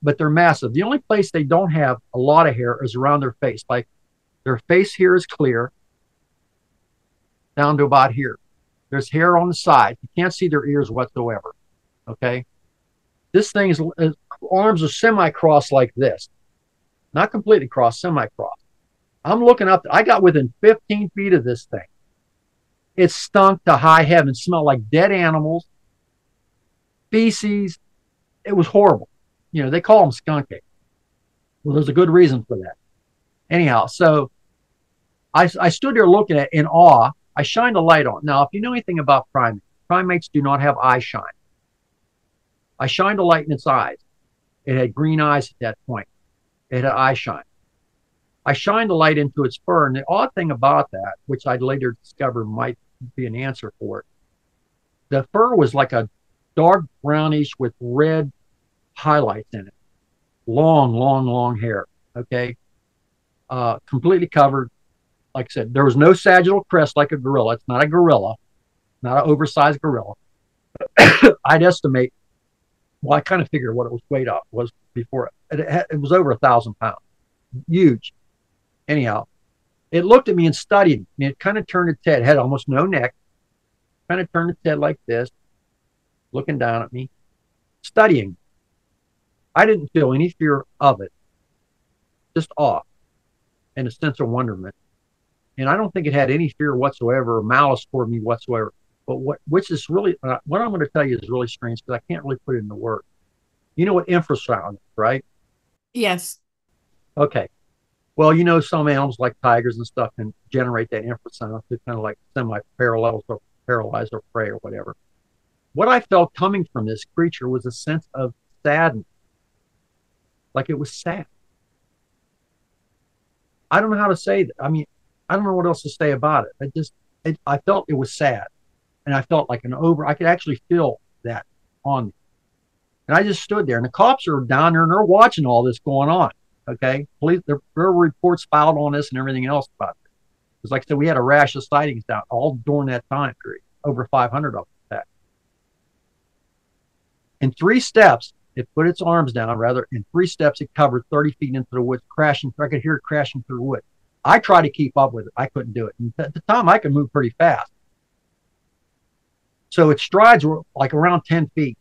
[SPEAKER 1] But they're massive. The only place they don't have a lot of hair is around their face. Like their face here is clear down to about here. There's hair on the side. You can't see their ears whatsoever. Okay. This thing is arms are semi-crossed like this. Not completely crossed, semi-crossed. I'm looking up. I got within 15 feet of this thing. It stunk to high heaven, smelled like dead animals, feces. It was horrible. You know, they call them skunking. Well, there's a good reason for that. Anyhow, so I stood there looking at it in awe. I shined a light on. Now, if you know anything about primates do not have eye shine. I shined a light in its eyes. It had green eyes at that point. It had eye shine. I shined a light into its fur, and the odd thing about that, which I'd later discover might be an answer for it, the fur was like a dark brownish with red highlights in it. Long, long, long hair. Okay. Completely covered. Like I said, there was no sagittal crest like a gorilla. It's not a gorilla, not an oversized gorilla. I'd estimate, well, I kind of figured what it was weighed up was before it was over 1,000 pounds. Huge. Anyhow, it looked at me and studied me. It kind of turned its head, had almost no neck, kind of turned its head like this, looking down at me, studying. I didn't feel any fear of it, just awe and a sense of wonderment. And I don't think it had any fear whatsoever or malice toward me whatsoever. But which is really, what I'm going to tell you is really strange because I can't really put it into words. You know what infrasound is, right?
[SPEAKER 2] Yes.
[SPEAKER 1] Okay. Well, you know, some animals like tigers and stuff can generate that infrasound to kind of like semi-paralyze or paralyze or prey or whatever. What I felt coming from this creature was a sense of sadness. Like it was sad. I don't know how to say that. I mean, I don't know what else to say about it. I felt it was sad. And I felt like I could actually feel that on me. And I just stood there, and the cops are down there and they're watching all this going on. Okay. Police, there were reports filed on this and everything else about it. Because like I said, we had a rash of sightings down all during that time period, over 500 of them. In 3 steps, It put its arms down, rather, in 3 steps. It covered 30 feet into the woods, crashing. I could hear it crashing through the wood. I tried to keep up with it. I couldn't do it. And at the time, I could move pretty fast. So its strides were like around 10 feet.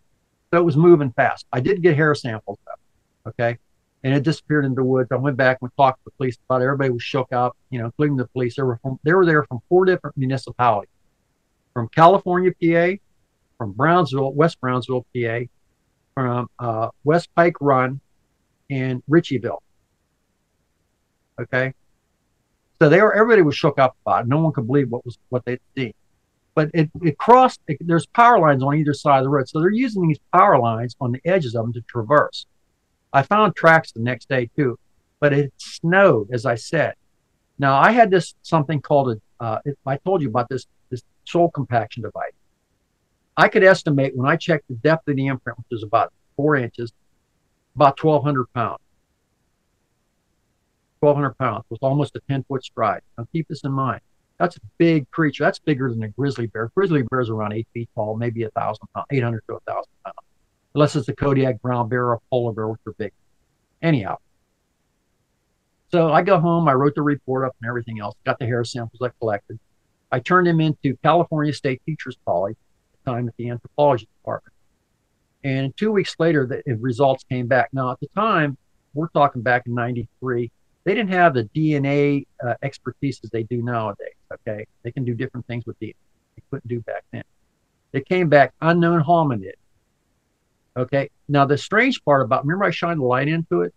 [SPEAKER 1] So it was moving fast. I did get hair samples, though. Okay. And it disappeared into the woods. I went back and talked to the police about it. Everybody was shook up, including the police. They were there from 4 different municipalities, from California, PA, from Brownsville, West Brownsville, PA, from West Pike Run, and Ritchieville. Okay. So everybody was shook up about it. No one could believe what they'd seen. But it crossed, there's power lines on either side of the road. So they're using these power lines on the edges of them to traverse. I found tracks the next day too, but it snowed, as I said. Now I had something called I told you about this soil compaction device. I could estimate, when I checked the depth of the imprint, which is about 4 inches, about 1,200 pounds. 1,200 pounds with almost a 10-foot stride. Now keep this in mind. That's a big creature. That's bigger than a grizzly bear. Grizzly bears are around 8 feet tall, maybe 1,000 pounds, 800 to 1,000 pounds. Unless it's a Kodiak brown bear or a polar bear, which are big. Anyhow. So I go home, I wrote the report up and everything else, got the hair samples I collected. I turned them into California State Teachers College at the time, at the anthropology department. And 2 weeks later, the results came back. Now, at the time, we're talking back in 93, they didn't have the DNA expertise as they do nowadays, okay? They can do different things with DNA they couldn't do back then. They came back unknown hominid, okay? Now, the strange part about, remember I shined the light into it?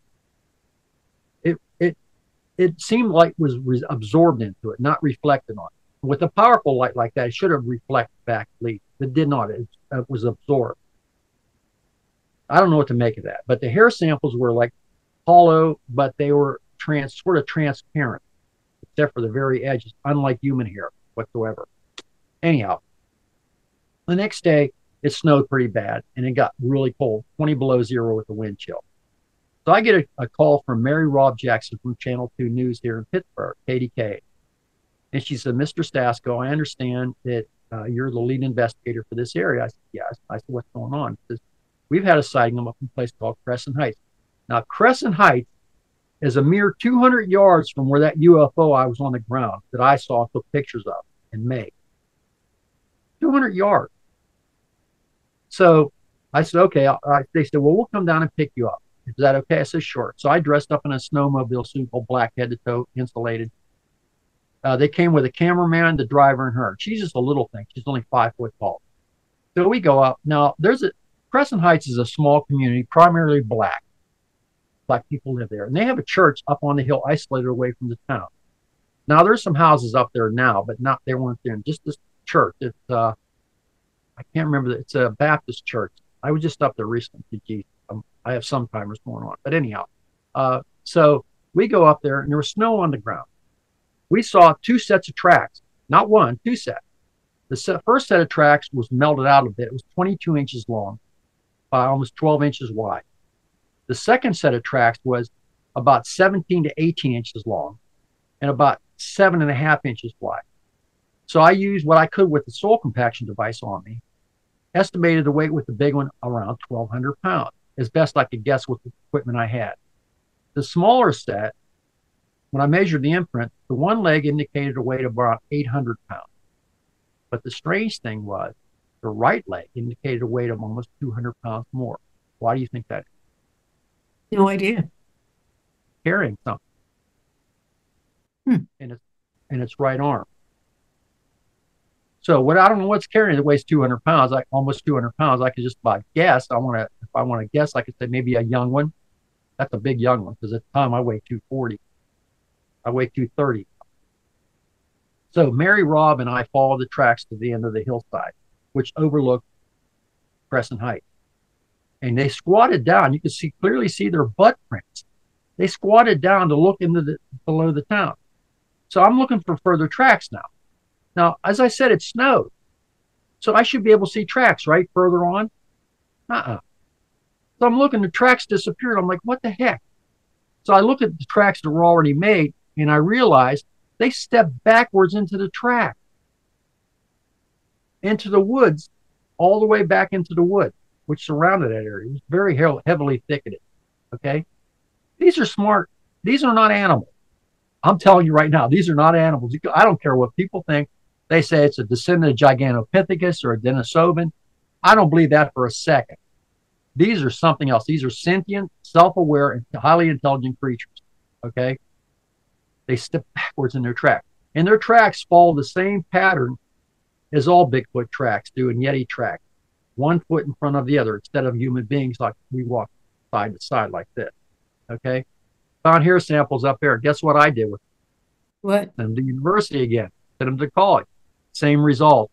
[SPEAKER 1] It seemed like it was absorbed into it, not reflected on it. With a powerful light like that, it should have reflected back at least. It did not. It was absorbed. I don't know what to make of that. But the hair samples were like hollow, but they were sort of transparent, except for the very edges, unlike human hair whatsoever. Anyhow, the next day, it snowed pretty bad, and it got really cold, 20 below zero with the wind chill. So I get a call from Mary Robb Jackson from Channel 2 News here in Pittsburgh, KDK. And she said, Mr. Stasko, I understand that you're the lead investigator for this area. I said, yes. I said, what's going on? She says, we've had a sighting up in a place called Crescent Heights. Now, Crescent Heights is a mere 200 yards from where that UFO I was on the ground that I saw, took pictures of in May. 200 yards. So I said, okay. They said, well, we'll come down and pick you up. Is that okay? I said, sure. So I dressed up in a snowmobile suit, all black head to toe, insulated. They came with a cameraman, the driver, and her. She's just a little thing. She's only 5 foot tall. So we go up. Now, Crescent Heights is a small community, primarily black. Black people live there. And they have a church up on the hill, isolated away from the town. Now, there's some houses up there now, but they weren't there. Just this church. It's, I can't remember. It's a Baptist church. I was just up there recently. Geez, I have some timers going on. But anyhow, so we go up there, and there was snow on the ground. We saw 2 sets of tracks. Not one, 2 sets. The first set of tracks was melted out a bit. It was 22 inches long by almost 12 inches wide. The second set of tracks was about 17 to 18 inches long and about 7.5 inches wide. So I used what I could with the soil compaction device on me, estimated the weight with the big one around 1,200 pounds, as best I could guess with the equipment I had. The smaller set, when I measured the imprint, the one leg indicated a weight of about 800 pounds. But the strange thing was, the right leg indicated a weight of almost 200 pounds more. Why do you think that is?
[SPEAKER 2] No idea.
[SPEAKER 1] Carrying something. In its right arm. So I don't know what's carrying that weighs 200 pounds, like almost 200 pounds. I could just about guess. If I want to guess, I could say maybe a young one. That's a big young one, because at the time I weighed 240. I weighed 230. So Mary Robb and I followed the tracks to the end of the hillside, which overlooked Crescent Heights. And they squatted down. You could clearly see their butt prints. They squatted down to look into below the town. So I'm looking for further tracks now. Now, as I said, it snowed. So I should be able to see tracks, right, further on? So I'm looking, the tracks disappeared. I'm like, what the heck? So I look at the tracks that were already made, and I realized they stepped backwards into the track, into the woods, all the way back into the woods. which surrounded that area. It was very heavily thicketed. Okay. These are smart. These are not animals. I'm telling you right now, these are not animals. I don't care what people think. They say it's a descendant of Gigantopithecus or a Denisovan. I don't believe that for a second. These are something else. These are sentient, self-aware, and highly intelligent creatures. Okay? They step backwards in their track. And their tracks follow the same pattern as all Bigfoot tracks do in Yeti tracks. One foot in front of the other instead of human beings like we walk side to side like this. Okay? Found hair samples up there. Guess what I did with them?
[SPEAKER 2] What?
[SPEAKER 1] Sent them to university again. Sent them to college. Same result.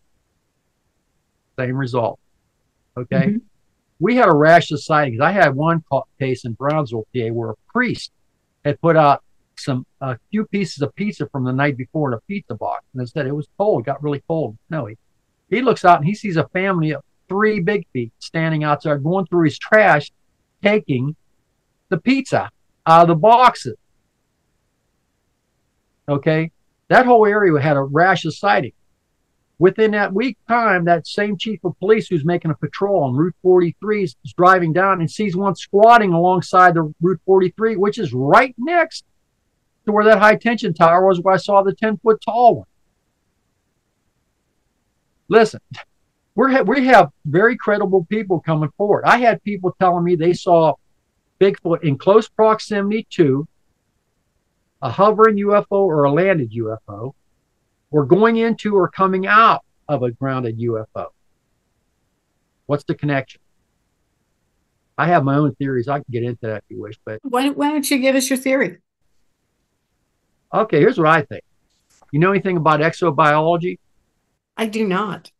[SPEAKER 1] Same result. Okay? Mm-hmm. We had a rash of sightings. I had one case in Brownsville, PA, where a priest had put out a few pieces of pizza from the night before in a pizza box. And instead, it was cold, got really cold, snowy. He looks out and he sees a family of 3 big feet standing outside, going through his trash, taking the pizza out of the boxes. Okay? That whole area had a rash of sightings. Within that week time, that same chief of police who's making a patrol on Route 43 is driving down and sees one squatting alongside the Route 43, which is right next to where that high tension tower was, where I saw the 10-foot tall one. Listen, we have very credible people coming forward. I had people telling me they saw Bigfoot in close proximity to a hovering UFO or a landed UFO, or going into or coming out of a grounded UFO. What's the connection? I have my own theories. I can get into that if you wish, but
[SPEAKER 2] why don't you give us your theory?
[SPEAKER 1] Okay, here's what I think. You know anything about exobiology?
[SPEAKER 2] I do not.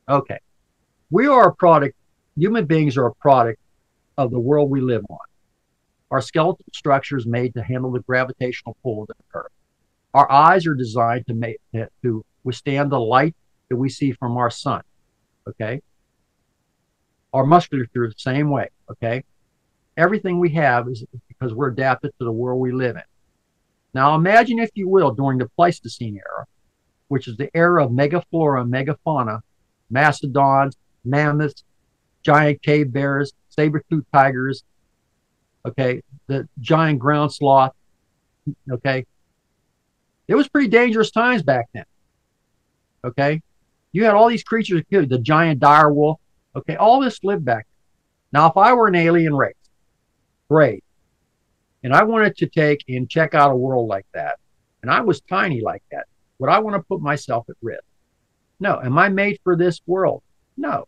[SPEAKER 1] Okay. We are a product, human beings are a product of the world we live on. Our skeletal structure is made to handle the gravitational pull of the Earth. Our eyes are designed to withstand the light that we see from our sun. Okay. Our musculature is the same way. Okay. Everything we have is because we're adapted to the world we live in. Now imagine, if you will, during the Pleistocene era, which is the era of megaflora and megafauna, mastodons, mammoths, giant cave bears, saber-toothed tigers, okay, the giant ground sloth, okay. It was pretty dangerous times back then. Okay. You had all these creatures, the giant dire wolf. Okay. All this lived back then. Now, if I were an alien race, great, and I wanted to take and check out a world like that, and I was tiny like that, would I want to put myself at risk? No. Am I made for this world? No.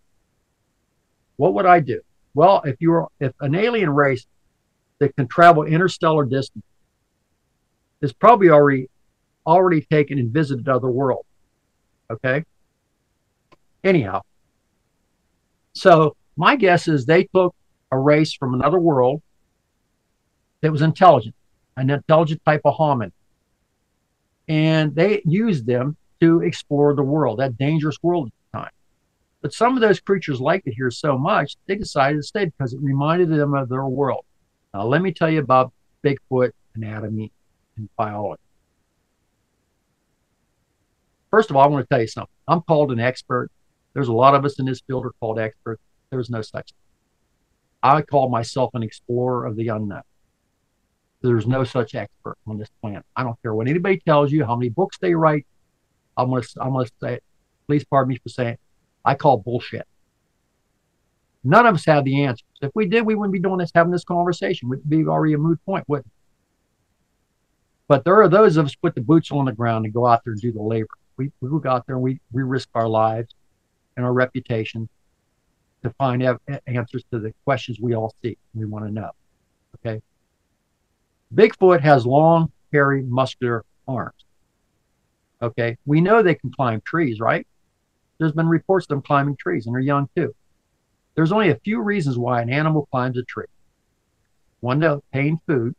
[SPEAKER 1] What would I do? Well, if an alien race that can travel interstellar distance is probably already taken and visited other worlds. Okay. Anyhow, so my guess is they took a race from another world that was intelligent, an intelligent type of hominid, and they used them to explore the world, that dangerous world at the time. But some of those creatures liked it here so much, they decided to stay because it reminded them of their world. Now, let me tell you about Bigfoot anatomy and biology. First of all, I want to tell you something. I'm called an expert. There's a lot of us in this field are called experts. There's no such thing. I call myself an explorer of the unknown. There's no such expert on this planet. I don't care what anybody tells you, how many books they write. I'm going to say, please pardon me for saying it, I call bullshit. None of us have the answers. If we did, we wouldn't be doing this, having this conversation. It would be already a moot point, wouldn't it? But there are those of us put the boots on the ground and go out there and do the labor. We go out there and we risk our lives and our reputation to find answers to the questions we all see. We want to know. Okay. Bigfoot has long, hairy, muscular arms. Okay. We know they can climb trees, right? There's been reports of them climbing trees, and they're young too. There's only a few reasons why an animal climbs a tree. One, to obtain food,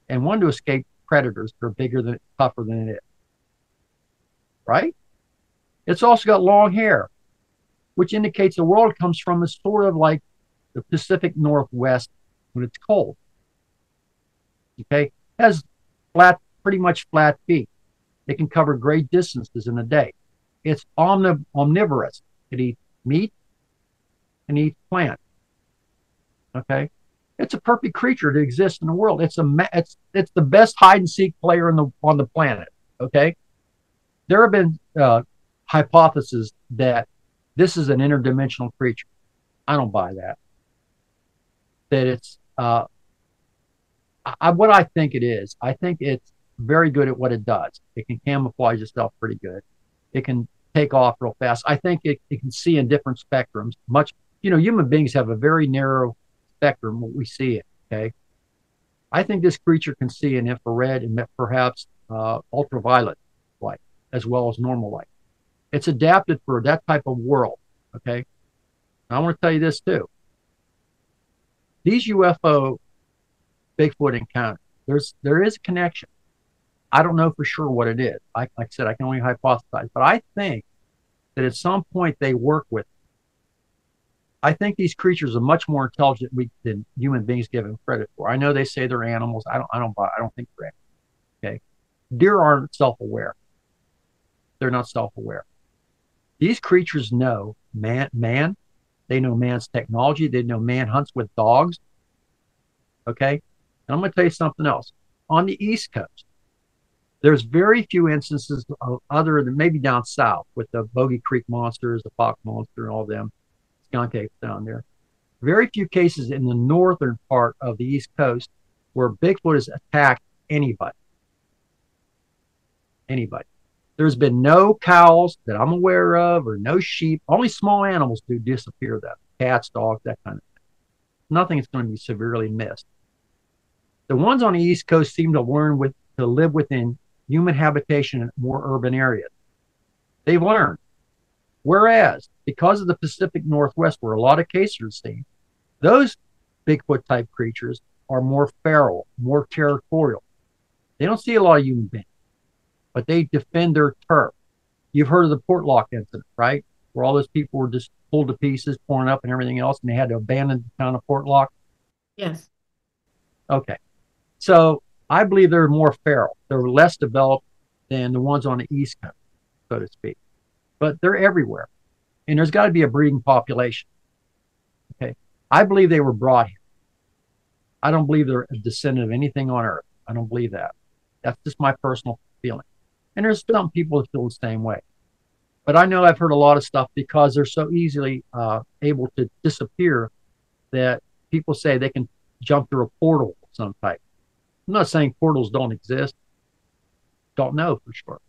[SPEAKER 1] and one, to escape predators that are tougher than it is. Right? It's also got long hair, which indicates the world comes from is sort of like the Pacific Northwest when it's cold. Okay? Has pretty much flat feet. It can cover great distances in a day. It's omnivorous. It eats meat and eats plants. Okay, it's a perfect creature to exist in the world. It's the best hide and seek player on the planet. Okay, there have been hypotheses that this is an interdimensional creature. I don't buy that. That it's what I think it is. I think it's very good at what it does. It can camouflage itself pretty good. It can take off real fast. I think it can see in different spectrums. Human beings have a very narrow spectrum what we see it. Okay, I think this creature can see in infrared and perhaps ultraviolet light as well as normal light. It's adapted for that type of world. Okay, and I want to tell you this too. These UFO Bigfoot encounters, there is a connection. I don't know for sure what it is. Like I said, I can only hypothesize, but I think that at some point they work with. I think these creatures are much more intelligent than human beings give them credit for. I know they say they're animals. I don't think they're animals. Okay, deer aren't self-aware. They're not self-aware. These creatures know man. They know man's technology. They know man hunts with dogs. Okay, and I'm going to tell you something else. On the East Coast, there's very few instances of other than maybe down south with the Bogey Creek monsters, the Fox monster, and all them skunk apes down there. Very few cases in the northern part of the East Coast where Bigfoot has attacked anybody. Anybody. There's been no cows that I'm aware of, or no sheep. Only small animals do disappear, though. Cats, dogs, that kind of thing. Nothing is going to be severely missed. The ones on the East Coast seem to live within human habitation in more urban areas. They've learned. Whereas, because of the Pacific Northwest, where a lot of cases are seen, those Bigfoot type creatures are more feral, more territorial. They don't see a lot of human beings, but they defend their turf. You've heard of the Portlock incident, right? Where all those people were just pulled to pieces, torn up, and everything else, and they had to abandon the town of Portlock.
[SPEAKER 2] Yes.
[SPEAKER 1] Okay. So I believe they're more feral. They're less developed than the ones on the East Coast, so to speak. But they're everywhere. And there's got to be a breeding population. Okay. I believe they were brought here. I don't believe they're a descendant of anything on Earth. I don't believe that. That's just my personal feeling. And there's some people that feel the same way. But I know I've heard a lot of stuff because they're so easily able to disappear that people say they can jump through a portal of some type. I'm not saying portals don't exist. Don't know for sure.